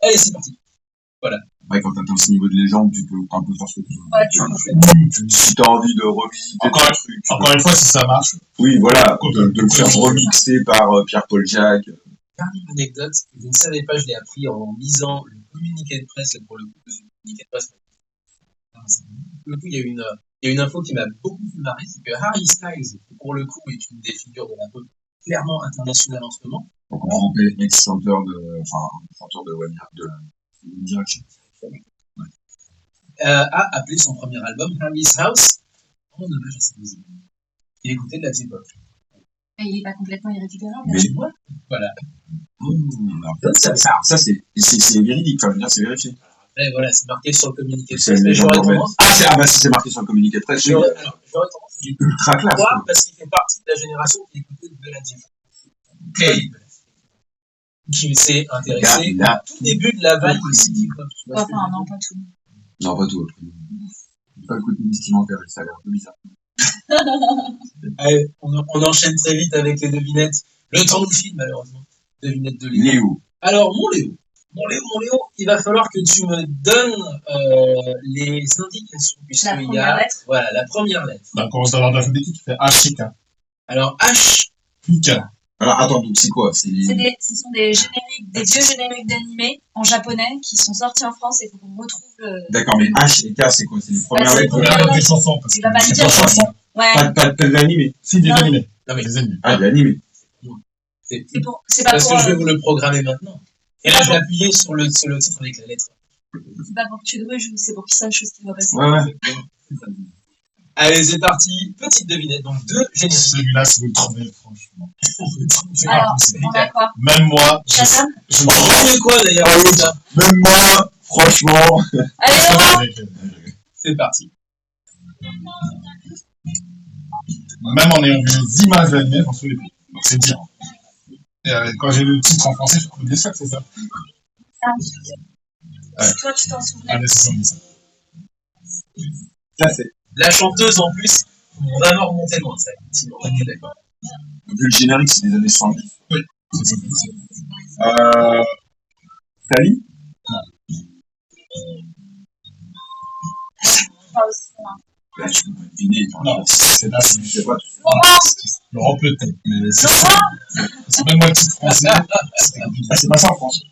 Allez, c'est parti. Voilà. Ouais, quand t'atteins ce niveau de légende, tu peux un peu faire ce que tu veux. Si t'as envie de revisiter encore une fois, si ça marche. Oui, voilà, de le faire remixer par Pierre-Paul Jacques. Dernière anecdote, je ne savais pas, je l'ai appris en lisant le communiqué de presse, pour le coup, ce communiqué de presse. Pour le coup, il y a une info qui m'a beaucoup fait marrer, c'est que Harry Styles, pour le coup, est une des figures de la pop clairement internationale en ce moment. Donc, on rappelle ex-chanteur de One Direction. A appelé son premier album Harry's House en hommage à sa musique. Il écoutait de la J-pop. Et il n'est pas complètement irrécupérable. Mais moi, voilà. Ça c'est véridique, enfin, je veux dire, c'est vérifié. Et voilà, c'est marqué sur le communiqué de C'est presse. une légende urbaine. Si Ah, c'est marqué sur le communiqué de presse, j'aurais tendance à dire ultra classe. pourquoi? Parce qu'il fait partie de la génération qui écoutait de la J-pop. Qui s'est intéressé au tout début de la vague aussi hip-hop. Enfin, non, pas tout. Non, pas tout. Pas le côté vestimentaire, ça a l'air un peu bizarre. Allez, on enchaîne très vite avec les devinettes. Le temps nous file, malheureusement. Devinettes de Léo. Léo. Alors, mon Léo, il va falloir que tu me donnes les indications. La première lettre. Voilà, la première lettre. Bah, on commence dans l'ordre alphabétique, tu fais H-I-K. Alors, H. K. Alors, attends, donc c'est quoi? Ce sont des génériques, des vieux génériques d'animés en japonais qui sont sortis en France et il faut qu'on retrouve le. D'accord, mais H et K, c'est quoi? C'est les premières lettres Des chansons. Tu vas pas me dire chansons. Ouais. Pas de l'animé. Si, des animés. Non, mais des animés. Ah, de l'animé. C'est pas parce pour. Que je vais vous le programmer maintenant. Et là, je vais appuyer sur le titre avec la lettre. C'est pas pour que tu gruges, c'est pour qu'il sache ce qui va passer. Ouais. Allez, c'est parti. Petite devinette. Donc, 2 génériques. Celui-là, si vous le trouvez, franchement. Alors, on a quoi? Même moi, je me trouvais quoi d'ailleurs? Même moi, franchement. Allez, c'est parti. Même en ayant vu les images de l'anime, j'en souviens plus. Donc, c'est dire. Et quand j'ai lu le titre en français, je me bien sûr que c'est ça. Toi, tu t'en souviens. Ah, mais c'est ça. Ça, c'est. La chanteuse en plus, on va vraiment remonter loin, ça. Si on est d'accord. Vu le générique, c'est des années 70. Oui. Sally? Pas aussi loin. Là, je peux pas deviner. Non, c'est là, je sais pas. Laurent peut-être, mais c'est même moi le titre français. C'est pas ça en France.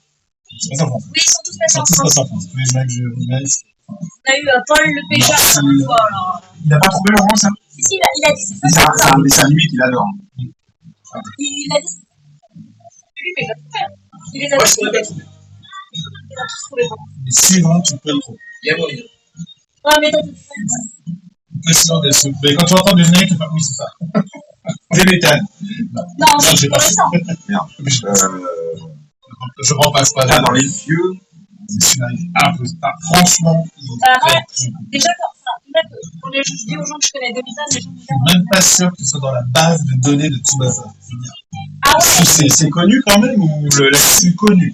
C'est pas ça en France. Oui, ils sont tous passés en France. Tous les mecs, je remets. On a eu Paul Le Péchard une fois, alors. Il n'a pas trouvé Laurent, ça? Si, il a dit c'est ça. C'est un dessin animé qu'il adore. Il a dit lui, mais il les a tous trouvés. Il les a tous trouvés. Mais sinon, tu peux le trouver. Il y a moyen. Ouais, mais mais quand tu entends le générique, tu fais oui, c'est ça. Des méthanes. Non, c'est pas ça. Merde. Je repasse pas là. Dans les vieux. Franchement. Déjà, pour les je dis aux gens que je connais Demi-Tane, les gens me disent. Je suis même pas sûr que ce soit dans la base de données de Tsubasa. Ah ouais? C'est connu quand même ou c'est connu?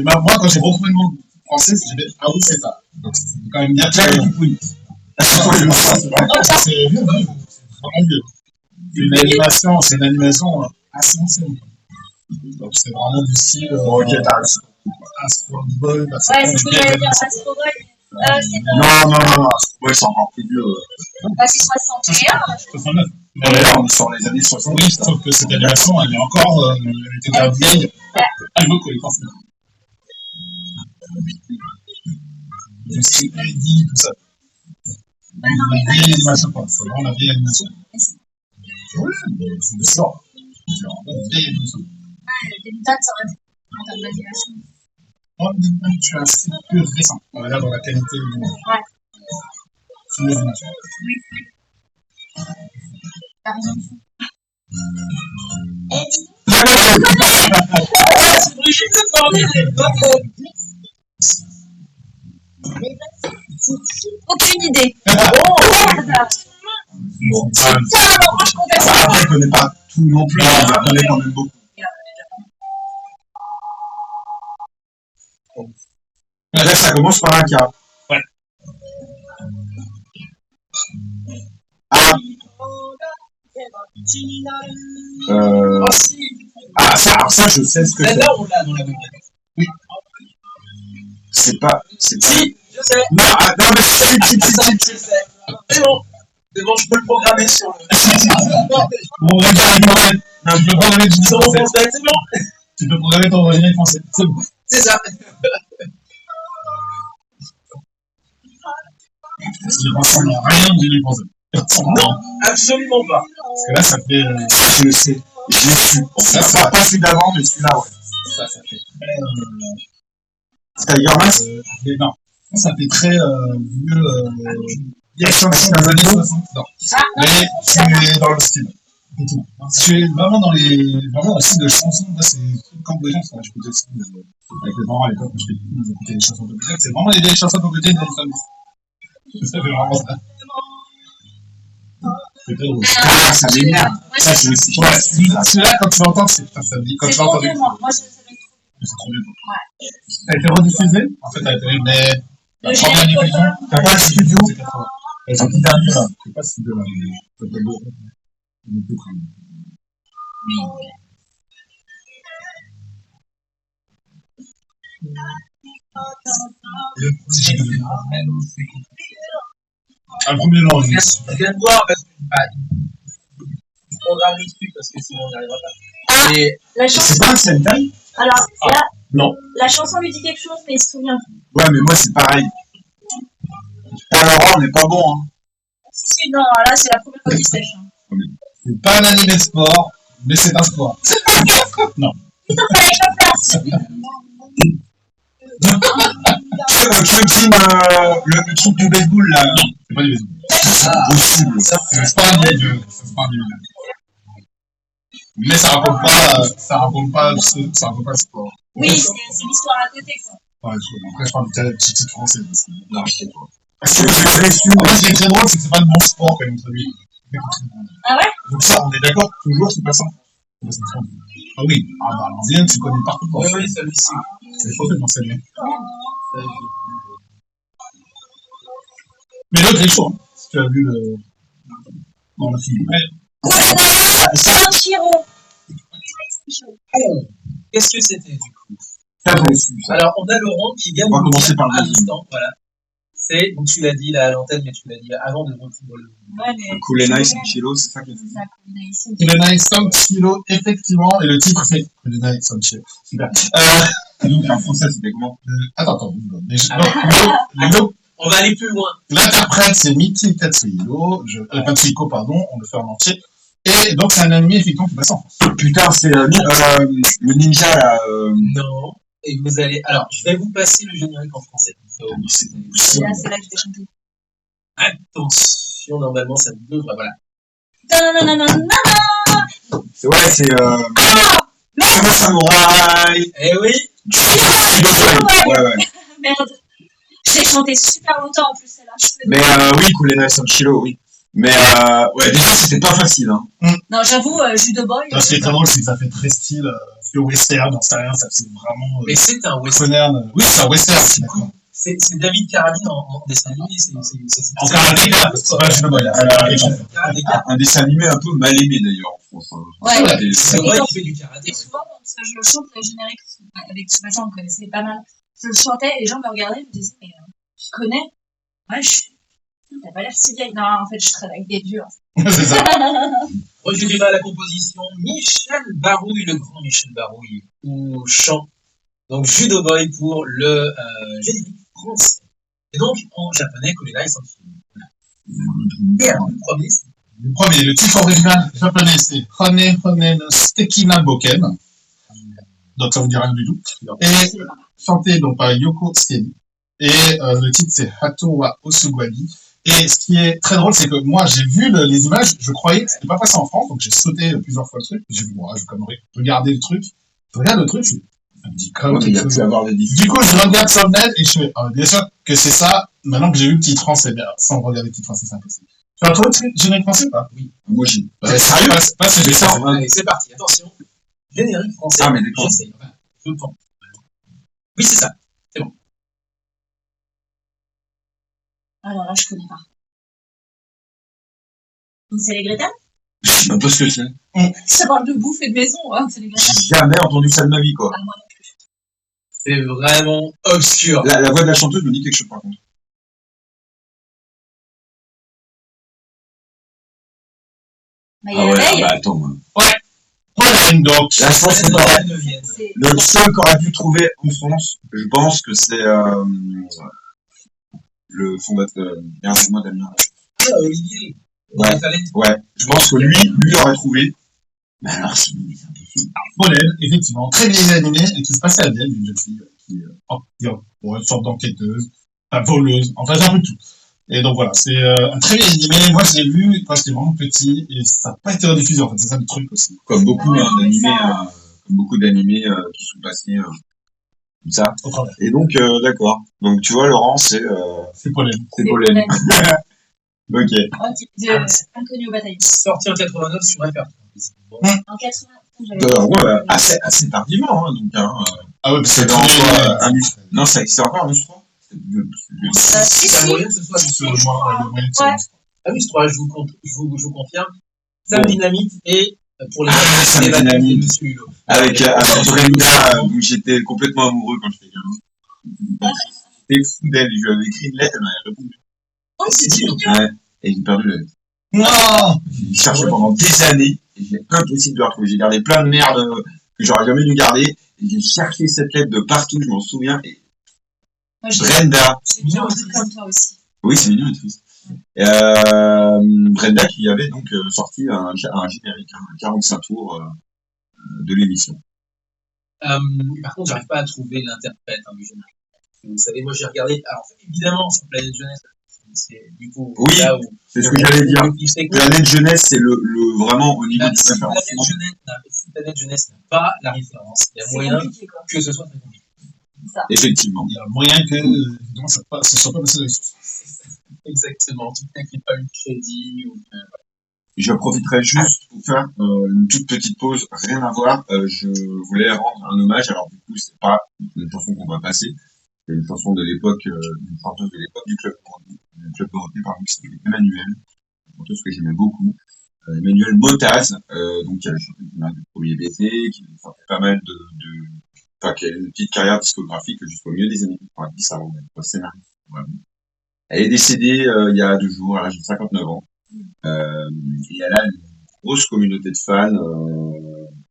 Moi, quand j'ai retrouvé le mot français, j'ai dit ah oui, c'est ça. Donc, c'est quand même bien clair du oui. C'est vraiment vieux. C'est une animation assez ancienne. Donc, c'est vraiment du style. Astro Boy. Ouais, c'est ce que j'allais dire, Astro Boy. Non, Astro Boy, c'est encore plus vieux. Bah, c'est 61. 69. Mais là, on est sur les années 60. Oui, sauf que cette animation, elle est encore. Elle était déjà vieille. À l'époque, elle est forcément. Du style Eddie, tout ça. La vieille animation, quoi. C'est vraiment la vieille animation. Oui, c'est le sort. C'est vraiment la vieille animation. Demi-Tane, ça aurait été en termes d'animation. Tu es assez peu récent, on va dire, dans la qualité du monde. Ouais. C'est les images. Oui. T'as raison. C'est Brigitte de parler Aucune idée. Oh Merde. Bon, Putain, non, moi je conteste pas. Après, je connais pas tout non plus, mais je connais quand même beaucoup. Là, ça commence par un K. Ouais. Ah. Oh si. Ah, ça, alors ça, je sais ce que c'est. Là, on l'a dans la même année. C'est pas. Si, je sais. Non, ah, non, mais si. Je sais. C'est bon. C'est bon, je peux le programmer sur le. Bon, regarde, non, tu peux programmer ton Sur mon français, c'est bon. Tu peux programmer ton générique français. C'est bon. C'est ça. Parce qu'il ressemble à rien du générique français. Non, absolument pas. Parce que là, ça fait. Je le sais. Je l'ai su. Ça sera pas celui d'avant, mais celui-là, ouais. Ça fait très. Tiger Mask. Mais non. Ça fait très vieux. Vieille chanson des années 60. Non. Mais tu es dans le style. Et tout. Tu es vraiment dans le style de chanson. Moi, c'est cambodgien, parce que j'écoutais aussi avec les parents à l'époque, quand j'étais petit, ils écoutaient les chansons cambodgiennes. C'est vraiment les vieilles chansons cambodgiennes des années 70. Ça fait vraiment ça. C'est très drôle. Ah, ça m'énerve. Ça, je le sais. Ouais, celui-là, quand tu l'entends, c'est putain, ça me dit. Quand tu C'est l'as trop entendu, bien, moi. Moi, je savais trop. c'est trop bien. Ouais. Ça a été rediffusé. En fait, ça a été. Mais la Le première générique diffusion, auteur. t'as pas le studio, c'est 80. Elles sont petites dernières, là. Je sais pas si c'est de là. Ça s'appelle beau. Il est plus très bien. Un premier nom, il est super. Je viens de voir parce que je programme les trucs parce que sinon on n'y arrivera pas. Mais La chanson. C'est pas un Sentai? Alors, là, Non. la chanson lui dit quelque chose, mais il se souvient plus. Ouais, mais moi, c'est pareil. Alors, on n'est pas bon, hein. Si, non, là, c'est la première fois qu'il sèche. Hein. C'est pas un animé de sport, mais c'est un sport. Non. Putain, fallait que je le fasse. Tu veux le truc du baseball, là? C'est pas du baseball. C'est impossible. C'est pas un animé de. C'est pas un animé de. Mais ça raconte pas le sport. Oui, c'est l'histoire à côté, quoi. Ouais, après, je parle du titre français. Non, je sais pas. Parce que je l'ai su. En fait, ce qui est très drôle, c'est que c'est pas le bon sport quand même, traduit. Ah ouais? Donc ça, on est d'accord, toujours, c'est pas ça. Ah oui, ah bah, l'ancienne, tu connais partout. oui, oui, celui-ci. C'est pas fait pour s'aimer. Mais l'autre est chaud, hein, si tu as vu le. Dans le film. Ouais. Sanchiro. Qu'est-ce que c'était du coup? Ça, je l'ai su, ça. Alors, on a Laurent qui vient On va de nous commencer dire par le à deuxième. l'instant, voilà. C'est, donc tu l'as dit là à l'antenne, mais tu l'as dit avant de reprendre le. Ouais, mais. Cool and Nice, Chilo, c'est ça que C'est ça, Cool and Nice. Kulenai Sanchiro, effectivement, et le titre c'est Kulenai Sanchiro. Super. Et donc, en français, c'était comment? Attends. Mais On va aller plus loin. l'interprète c'est Miki Katsuhiro, Katsuhiko, pardon, on le fait en entier. Et donc c'est un anime effectivement qui passe en France. Putain, c'est le ninja, là. Non. Et vous allez. Alors, je vais vous passer le générique en français. C'est C'est là que je vais chanter. Attention, normalement ça devrait. Voilà. ouais, c'est Sama Samurai. Eh oui. Ouais. Merde. J'ai chanté super longtemps en plus, celle-là. Mais oui, Cool and Nice Chilo, oui. Mais ouais, déjà, c'était pas facile, hein. Non, j'avoue, Judo Boy. Ce qui est très drôle, c'est que ça fait très style vieux western, j'en sais rien, ça c'est vraiment. Mais c'est un western. Oui, c'est un western, c'est d'accord. C'est David Carradine en dessin animé. En karatéka, c'est pas Judo Boy, là. Un dessin animé un peu mal aimé, d'ailleurs, en France. Hein. Ouais. C'est vrai qu'il fait du karaté. Et souvent, quand je chante le générique avec Tsubasa, on connaissait pas mal. Je le chantais, les gens me regardaient, ils me disaient, mais tu connais? Ouais, t'as pas l'air si vieille. Non, en fait, je traîne avec des vieux. C'est ça. Moi, je dirais à la composition Michel Barouille, le grand Michel Barouille, au chant. Donc, Judo Boy pour le générique français. Et donc, en japonais, Kurenai Sanchiro. Et alors, le premier, Le titre original japonais, c'est Hone Hone no Stekina Boken. Donc, ça vous dit rien du tout. Et chanté donc par Yoko Seni. Et le titre, c'est Hato wa Osugwagi. Et ce qui est très drôle, c'est que moi, j'ai vu les images, je croyais que c'était pas passé en France, donc j'ai sauté plusieurs fois le truc. J'ai dit, bon, je vais quand même regarder le truc. Je regarde le truc, ça me dit comme il y a quelque pu chose. avoir des Du difficultés. coup, je regarde sur le net et je fais, bien sûr que c'est ça. Maintenant que j'ai vu Petite France, c'est bien. Sans regarder Petite France, c'est impossible. Tu as trouvé le truc générique français ou pas? Moi, j'ai. Sérieux? Pas ce Mais ça, générique. Allez, c'est parti, attention. Générique français. Ah, mais d'accord. J'essaye. Je pense. Oui, c'est ça. Alors là, je connais pas. C'est les Greta? Je sais même pas ce que c'est. Ça parle de bouffe et de maison, hein, c'est les Greta. J'ai jamais entendu ça de ma vie, quoi. Ah, moi non plus. C'est vraiment obscur. La voix de la chanteuse me dit quelque chose, par contre. Bah, il y a l'abeille. Attends. Pollen, donc. Là, je pense C'est que dans la neuvième. C'est- le seul qu'on aurait pu trouver en France, je pense que c'est le fondateur. Merci, moi, Damien. Ah, Olivier. Ouais. Il fallait. Ouais, je pense que lui aurait trouvé. Mais alors, c'est impossible. Pollen, effectivement, très bien animé et qui se passait à Vienne, une jeune fille qui une sorte d'enquêteuse, voleuse, enfin c'est un peu tout. Et donc voilà, c'est un très bien animé. Moi je l'ai vu quand j'étais vraiment petit et ça n'a pas été rediffusé en fait, c'est ça le truc aussi. Comme beaucoup Ouais, d'animés, ça- comme beaucoup d'animés qui sont passés comme ça. Au travers. Et donc, d'accord. Donc, tu vois, Laurent, c'est Pollen. Pollen. Ok. Inconnu au bataillon. Sorti en 89 sur FR3. Bon. En 80. j'avais- Ouais, assez tardivement, hein, donc. Ah ouais, C'est dans quoi, non, c'est encore un mus 3. Si, C'est la si. moyenne ce soir. C'est le moyen de Ouais. Ah oui, je crois, je vous confirme. Sam Dynamite et pour les Sam les batailles Dynamite. de Monsieur Hulot. Avec Brenda, où j'étais complètement amoureux quand j'étais gamin. J'étais fou d'elle, je lui avais écrit une lettre, elle m'avait répondu. Oh, c'est mignon. Ouais, et j'ai perdu la lettre. Non. J'ai cherché pendant des années, et j'ai impossible de la retrouver. J'ai gardé plein de merde que j'aurais jamais dû garder, et j'ai cherché cette lettre de partout, je m'en souviens, et Moi, je Brenda. C'est bien un truc comme toi aussi. Oui, c'est mignon et triste. Brenda qui avait donc sorti un générique, un 45 tours de l'émission. Par contre, j'arrive pas à trouver l'interprète du générique. Vous savez, moi j'ai regardé. Alors, évidemment, sur Planète Jeunesse, c'est du coup Oui, là où. c'est ce que j'allais dire. C'est Planète Jeunesse, c'est le vraiment au niveau du Si référencement. Planète Jeunesse n'a pas la référence, il y a C'est moyen compliqué, quoi. que ce soit très compliqué. Ça. Effectivement. Il y a moyen que évidemment, ça ne soit pas passé dans les sources. Exactement. En tout cas, qu'il n'y ait pas eu de crédit. Ou... Je profiterai juste pour faire une toute petite pause, rien à voir. Je voulais rendre un hommage. Alors du coup, c'est pas une chanson qu'on va passer, c'est une chanson de l'époque, une chanteuse de l'époque du club Dorothée, pardon, qui s'appelait Emmanuel, une chanteuse que j'aimais beaucoup. Emmanuel Motaz, donc qui a chanté le premier baiser, qui a fait pas mal enfin, qui a une petite carrière discographique jusqu'au milieu des années 90 avant d'être scénariste. Vraiment. Elle est décédée il y a 2 jours, à l'âge de 59 ans. Et elle a une grosse communauté de fans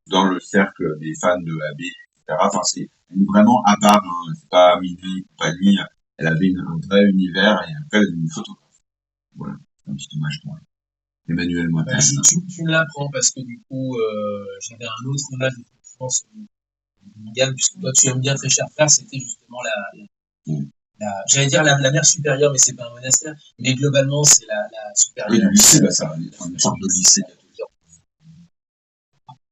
dans le cercle des fans de AB, etc. Enfin, elle est vraiment à part, hein. C'est pas Minuit, compagnie. Elle avait un vrai univers et après, elle est une photographe. Voilà, un petit hommage pour elle. Emmanuel Motaz. Tu me l'apprends parce que du coup, j'avais un autre hommage, je pense, Gamme, puisque toi tu aimes bien Très Cher Frère, c'était justement j'allais dire la mère supérieure, mais c'est pas un monastère, mais globalement c'est la Oui, supérieure. le lycée, ça, une sorte de lycée catholique.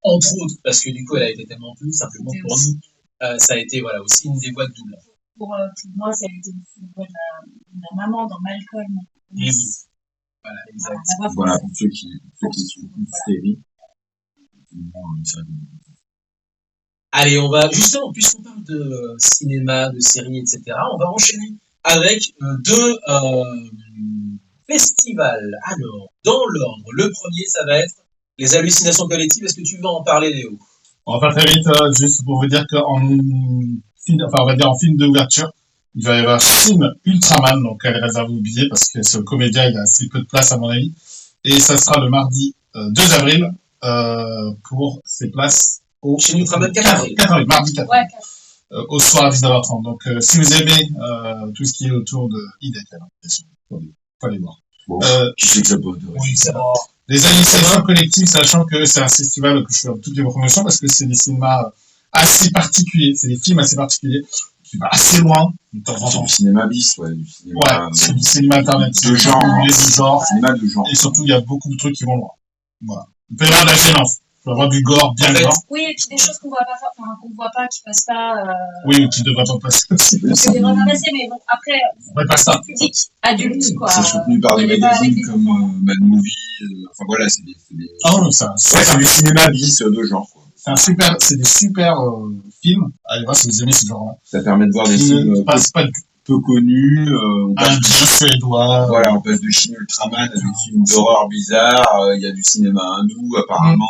Entre autres, parce que du coup elle a été tellement plus, simplement pour nous, ça a été voilà, aussi une des voix de double. Pour moi, ça a été une voix de la maman dans Malcolm. Et oui. Voilà, exact. La voix Voilà, française. pour ceux qui suivent une série. Une série de- Allez, on va, justement, puisqu'on parle de cinéma, de séries, etc., on va enchaîner avec 2 festivals. Alors, dans l'ordre, le premier, ça va être les hallucinations collectives. Est-ce que tu veux en parler, Léo? On va faire très vite, juste pour vous dire qu'en film, enfin, on va dire en film d'ouverture, il va y avoir Shin Ultraman, donc elle est réservée aux billets parce que ce comédien, il a assez peu de place à mon avis. Et ça sera le mardi 2 avril pour ses places au Shin Ultraman 4 avril. 4 avril, mardi 4 Ouais, avril, au soir à 19h30. Donc si vous aimez tout ce qui est autour de IDEC, alors, bien sûr, faut aller voir. Bon, qui sait que ça peut intéresser. Oui, c'est bon. Les hallucinations collectives, sachant que c'est un festival que je fais dans toutes les promotions parce que c'est des cinémas assez particuliers, c'est des films assez particuliers qui va assez loin, de temps en C'est temps. du cinéma bis, ouais, du cinéma Ouais, c'est du cinéma alternatif. de genre, Du genre. cinéma de genre. Et surtout, il y a beaucoup de trucs qui vont loin. Voilà. Il peut y avoir de la violence. Il peut y avoir du gore bien gore. Oui, et puis des choses qu'on voit pas, enfin, qu'on voit pas, qui passent pas. Oui, qui devraient pas passer aussi. Qui devraient pas passer, mais bon, après, Ouais, pas ça. public, adulte, quoi. C'est soutenu par des On est pas avec magazines des comme enfants. Mad Movie, enfin voilà, c'est des... Ah non, ça, Ouais, c'est du cinéma bis de genre, quoi. c'est des super films. Allez voir si vous aimez ce genre-là. Ça permet de voir des Qui films ne passent pas du tout. peu connus, on passe Indien, suédois. voilà, on passe de Shin Ultraman à des films d'horreur bizarres, il y a du cinéma hindou apparemment.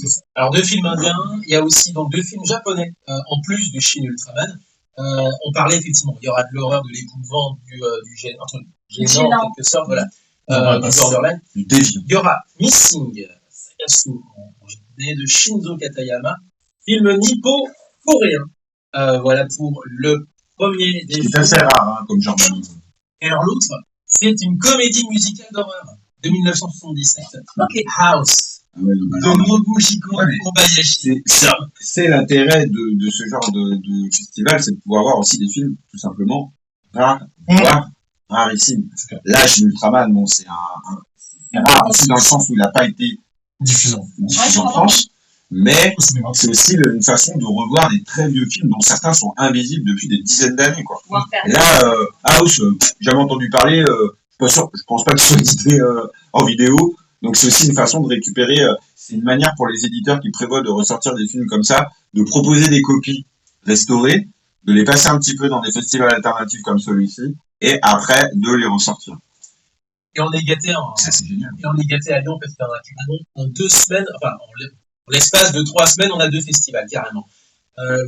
C'est ça. Alors, 2 films indiens, il y a aussi donc 2 films japonais, en plus de Shin Ultraman. On parlait effectivement, il y aura de l'horreur, de l'épouvant, du gênant, en quelque sorte, voilà, du borderline. Du déviant. Il y aura Missing, Sakasu, en japonais, de Shinzo Katayama, film nippo-coréen. Voilà pour le premier des C'est assez rare, hein, comme genre de... Et alors l'autre, c'est une comédie musicale d'horreur de 1977. Ok. House, Ah ouais, non, de Nobuhiko Ouais, mais Kobayashi. c'est l'intérêt de ce genre de festival, c'est de pouvoir voir aussi des films, tout simplement, rares, voire rarissimes. Là, chez Ultraman, bon, c'est rare aussi dans le sens où il n'a pas été Diffusé. diffusé en France, mais c'est aussi une façon de revoir des très vieux films dont certains sont invisibles depuis des dizaines d'années, quoi. Et là, House, jamais entendu parler, je pense pas que ce soit édité en vidéo, donc c'est aussi une façon de récupérer, c'est une manière pour les éditeurs qui prévoient de ressortir des films comme ça, de proposer des copies restaurées, de les passer un petit peu dans des festivals alternatifs comme celui-ci, et après de les ressortir. Et on est gâté Ça, c'est génial. Et on est gâté à Lyon parce qu'on a carrément en 2 semaines, enfin en l'espace de 3 semaines, on a 2 festivals carrément.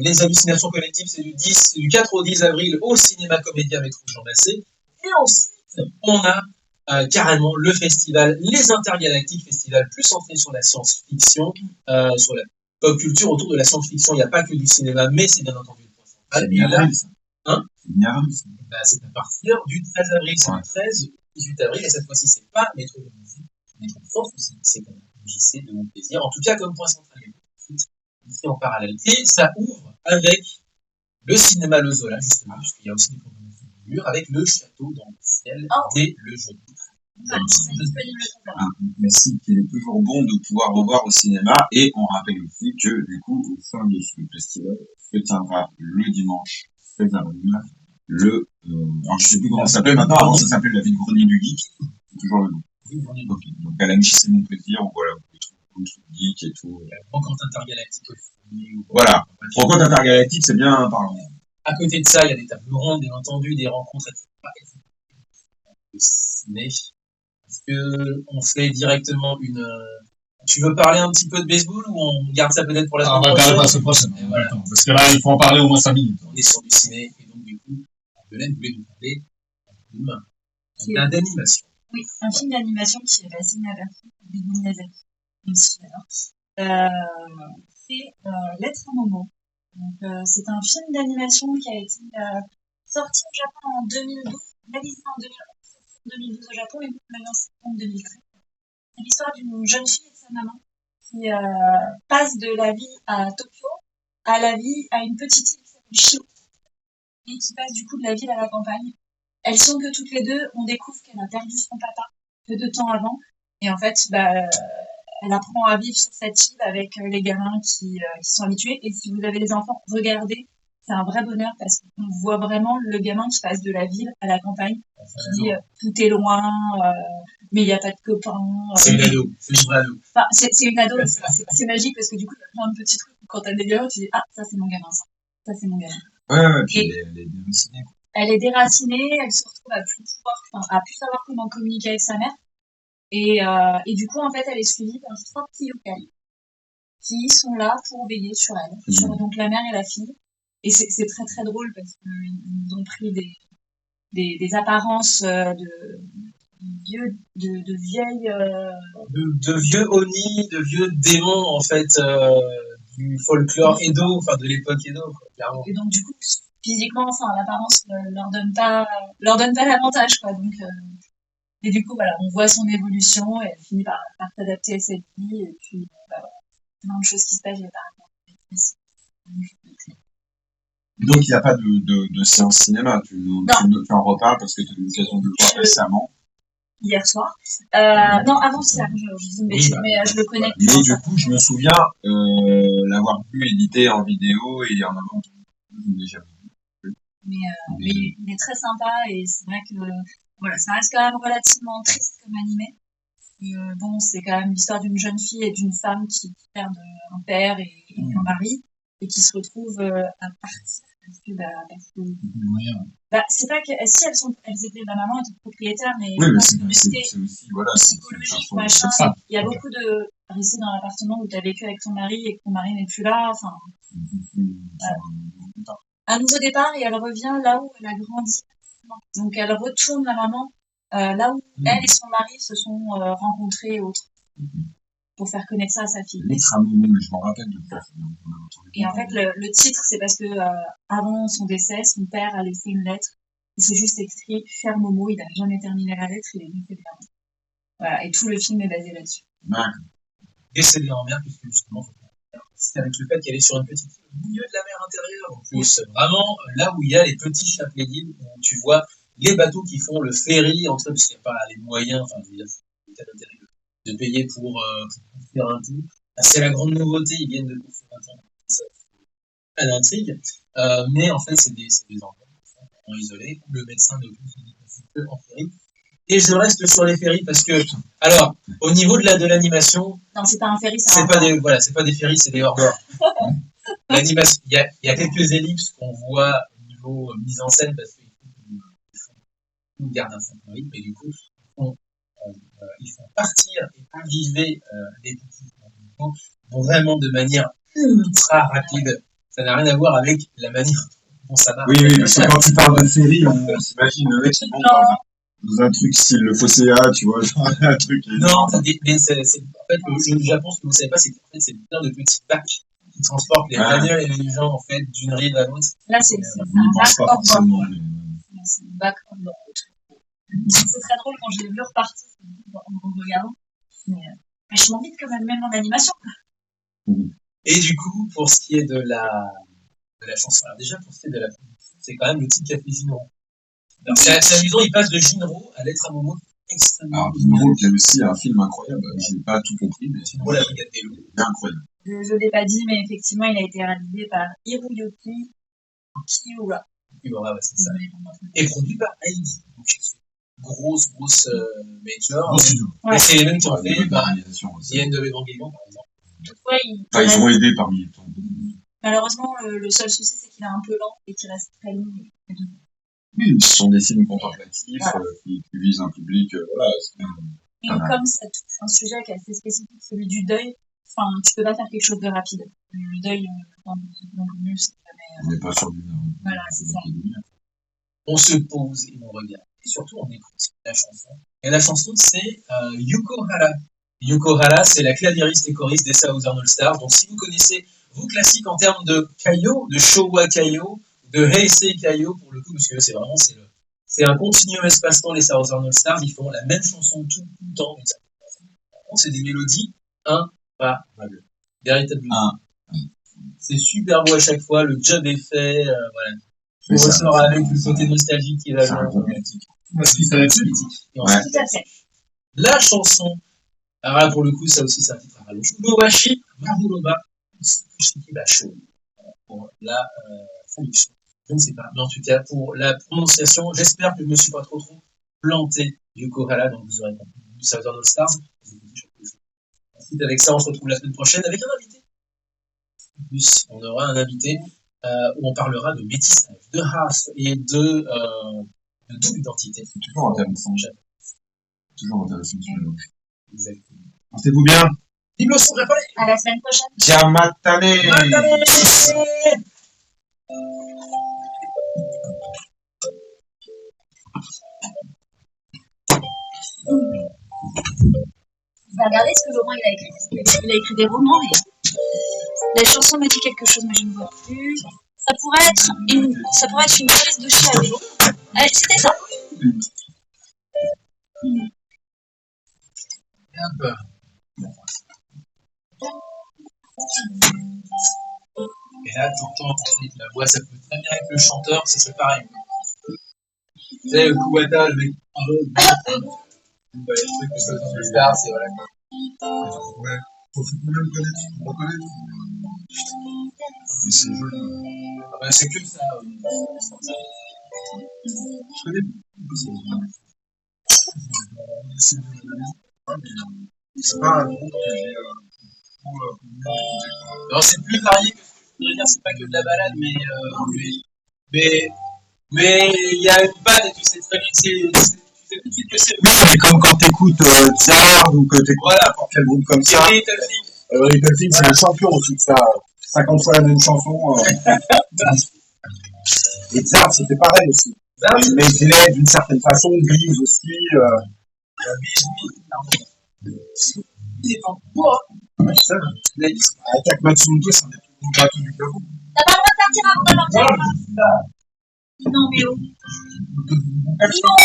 Les hallucinations collectives, c'est du 4 au 10 avril au Cinéma Comédia Métro Jean Massé. Et ensuite, on a carrément le festival Les Intergalactiques, festival plus centré sur la science-fiction, sur la pop culture autour de la science-fiction. Il n'y a pas que du cinéma, mais c'est bien entendu le point central. C'est bien avril, ça. Hein? C'est bien avril, ça. C'est à partir du 13 avril, c'est le 13 au 18 avril, et cette fois-ci, c'est pas Métro Jean Massé, Métro France aussi, c'est comme JC de mon plaisir, en tout cas comme point central. Ici en parallèle. Et ça ouvre avec le cinéma Le Zola, justement, puisqu'il y a aussi des programmations de mur, avec le château dans le ciel dès le jeudi. Merci, qu'il est toujours bon de pouvoir revoir au cinéma. Et on rappelle aussi que, du coup, au sein de ce festival se tiendra le dimanche 16 avril, alors je sais plus comment ça s'appelle maintenant, avant ça s'appelait la vide-grenier du geek. C'est toujours le nom. Okay. Donc à la MJC Mon Plaisir, où voilà, vous trouvez tout le geek et tout. Rencontre intergalactique aussi. Voilà. Rencontre intergalactique, c'est bien parlant. À côté de ça, il y a des tables rondes, bien entendu, des rencontres, etc. Mais est-ce que on fait directement une... Tu veux parler un petit peu de baseball ou on garde ça peut-être pour la semaine prochaine? On va garder pour la semaine prochaine. Voilà. Parce que là, il faut en parler au moins 5 minutes. On est sur du ciné, et donc du coup, Belène voulait nous parler d'un d'animation. Oui, un film d'animation qui est passé inaperçu par Big Miyazaki, même si j'adore. C'est L'être à Momo. Donc, c'est un film d'animation qui a été sorti au Japon en 2012, réalisé en 2012 au Japon et lancé en 2013. C'est l'histoire d'une jeune fille et de sa maman qui passe de la vie à Tokyo à la vie à une petite île qui s'appelle Shio et qui passe du coup de la ville à la campagne. Elles sont que toutes les deux, on découvre qu'elle a perdu son papa peu de temps avant et en fait, elle apprend à vivre sur cette île avec les gamins qui sont habitués. Et si vous avez des enfants, regardez, c'est un vrai bonheur parce qu'on voit vraiment le gamin qui passe de la ville à la campagne, qui dit tout est loin, mais il n'y a pas de copains. C'est une ado, c'est une vraie ado. Enfin, c'est une ado, c'est magique parce que du coup, il y a plein de petits trucs. Quand t'as des gamins, tu dis, ah, ça c'est mon gamin, ça c'est mon gamin. Ouais, puis elle est déracinée. Elle est déracinée, elle se retrouve à plus savoir comment communiquer avec sa mère. Et du coup, en fait, elle est suivie par 3 petits locaux qui sont là pour veiller sur elle, sur donc la mère et la fille. Et c'est très très drôle parce qu'ils ont pris des apparences de vieilles de vieux Oni, de vieux démons en fait du folklore Edo, enfin de l'époque Edo, quoi, clairement. Et donc du coup, physiquement, enfin l'apparence leur donne pas l'avantage, quoi. Donc et du coup, voilà, on voit son évolution et elle finit par s'adapter à cette vie. Et puis, voilà, plein de choses qui se passent par rapport à Donc, il n'y a pas de séance cinéma. Tu en reparles parce que tu as eu l'occasion de le voir récemment. Hier soir. Non, avant-hier, je dis une bêtise, mais je le connais. Mais du coup, je me souviens l'avoir vu édité en vidéo et en avant. Je ne l'ai jamais vu. Mais il est très sympa et c'est vrai que voilà, ça reste quand même relativement triste comme animé. Bon, c'est quand même l'histoire d'une jeune fille et d'une femme qui perdent un père et un mari et qui se retrouvent à partir parce que c'est pas que si elles étaient la maman était propriétaire, mais Oui, mais je pense que c'est aussi voilà, psychologique machin. Il y a beaucoup de rester dans l'appartement où tu as vécu avec ton mari et que ton mari n'est plus là. Enfin, un nouveau départ et elle revient là où elle a grandi. Donc elle retourne la maman là où elle et son mari se sont rencontrés et autres pour faire connaître ça à sa fille. Je m'en rappelle de ça. Et en fait, le titre, c'est parce que avant son décès, son père a laissé une lettre. Et c'est juste écrit Cher Momo, il n'a jamais terminé la lettre, il est juste bien. Voilà, et tout le film est basé là-dessus. Décédée en mer, puisque justement, c'est avec le fait qu'elle est sur une petite île au milieu de la mer intérieure, en plus, vraiment là où il y a les petits chapelets d'îles, où tu vois les bateaux qui font le ferry entre eux, parce qu'il n'y a pas les moyens, enfin, je veux dire, c'est intérêt de payer pour construire un tout. C'est la grande nouveauté, ils viennent de construire un tout. Ça, à l'intrigue, mais en fait, c'est des enfants qui sont isolés, où le médecin ne peut se déplacer que en ferry. Et je reste sur les ferries parce que, alors, au niveau de l'animation. Non, c'est pas un ferry, c'est pas des, voilà, c'est pas des ferries, c'est des hors-bord. L'animation, il y a quelques ellipses qu'on voit au niveau mise en scène parce qu'ils gardent un certain rythme et du coup, ils font partir et aviver les petits vraiment de manière ultra rapide. Ça n'a rien à voir avec la manière dont ça marche. Oui, parce que quand tu parles de série, on s'imagine le mec qui monte dans un truc style le Fosséa, tu vois, genre un truc. Non, mais en fait, le Japon, ce que vous savez pas, c'est qu'en fait, c'est plein de petits packs qui transportent les bagnoles et les gens, en fait, d'une rive à l'autre. Là, c'est on pense pas forcément. C'est une back of the c'est très drôle quand j'ai vu repartir en regardant. Mais vachement vite quand même en animation. Et du coup, pour ce qui est de la chanson, alors déjà, pour ce qui est de la production, c'est quand même le titre qui a fait Jinro. Alors, c'est amusant, il passe de Jinro à Lettre à Momo, extrêmement. Alors, Jinro, qui est aussi un film incroyable, j'ai pas tout compris, mais Jinro, la Brigade des Loups. C'est incroyable. Je l'ai pas dit, mais effectivement, il a été réalisé par Hiroyuki Kiura. Kiura, ouais, c'est ça. Et produit par Heidi. Donc, grosse major. Et c'est les mêmes qui ont fait Yen de Evangelion, par exemple. Ouais, ils ont aidé parmi tant. Malheureusement, le seul souci, c'est qu'il est un peu lent et qu'il reste très long. Oui, ce sont des films contemplatifs qui visent un public. Voilà, et comme ça touche un sujet qui est assez spécifique, celui du deuil, enfin, tu peux pas faire quelque chose de rapide. Le deuil, c'est jamais. On n'est pas sur du. Voilà, c'est ça. On se pose et on regarde. Et surtout, on écoute la chanson. Et la chanson, c'est Yuko Hara. Yuko Hara, c'est la claviériste et choriste des Southern All Stars. Donc, si vous connaissez vos classiques en termes de Kaio, de Showa Kaio, de Heisei Kaio, pour le coup, parce que c'est vraiment, c'est un continuum espace-temps, les Southern All Stars. Ils font la même chanson tout le temps. C'est des mélodies imparables. Véritablement. C'est super beau à chaque fois. Le job est fait. Voilà. On ressort avec le côté nostalgique qui va bien. Parce qu'il fallait dessus. Tout à fait. La chanson, alors là, pour le coup, ça aussi, c'est un titre à rallonge. Urowashi Maruroba Tsukushiki Basho. Pour la traduction, je ne sais pas. Mais en tout cas, pour la prononciation, j'espère que je ne me suis pas trop planté du Kohala, donc vous aurez compris du Southern All Stars. Ensuite, avec ça, on se retrouve la semaine prochaine avec un invité. En plus, on aura un invité où on parlera de métissage, de race et de double identité. C'est toujours intéressant. Toujours intéressant. Exactement. Portez-vous bien. Vive le son japonais. À la semaine prochaine. Jamatane. Je vais regarder ce que Laurent il a écrit. Il a écrit des romans et la chanson me dit quelque chose, mais je ne vois plus. Ça pourrait être une pièce de chialet. C'était ça. Un peu. Et là, t'entends la voix, ça peut très bien être le chanteur, ça serait pareil. Tu sais, le Kubata, le mec, le truc que ça peut faire, c'est voilà. Ouais, faut même connaître, reconnaître. Mais c'est joli. Ah bah, c'est que ça. Je connais c'est pas un groupe que j'ai beaucoup connu. Alors, c'est plus varié que ce que je voudrais dire, c'est pas que de la balade, mais il y a une balle et tu sais très bien, tu sais tout de suite que c'est. Oui, mais comme quand t'écoutes Zard ou que t'écoutes Voilà. n'importe quel groupe comme ça. Little Thing. Little Thing, c'est le champion aussi de ça. 50 fois la même chanson. Et Zard, c'était pareil aussi. Mais il est d'une certaine façon, Bise aussi. Il est en bois. Ouais, c'est ça. Attaque Matsumoto, c'est un des plus gros bateaux du Japon. T'as pas le droit de partir avant d'avoir fait non, mais oh. Non.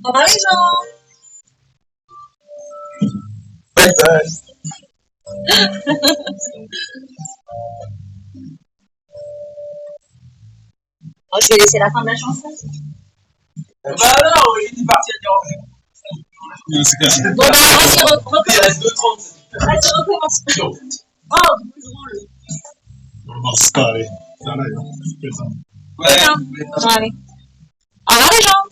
Au revoir les gens. Bye bye. Oh, je vais laisser la fin de la chanson. Bah non, il est parti à dire. C'est clair. Bon, bah, vas-y, recommence. Il reste 2:30. Vas-y, recommence. Oh, plus drôle. Non, c'est pas, allez. C'est un live. Ouais. Allez. Au revoir les gens.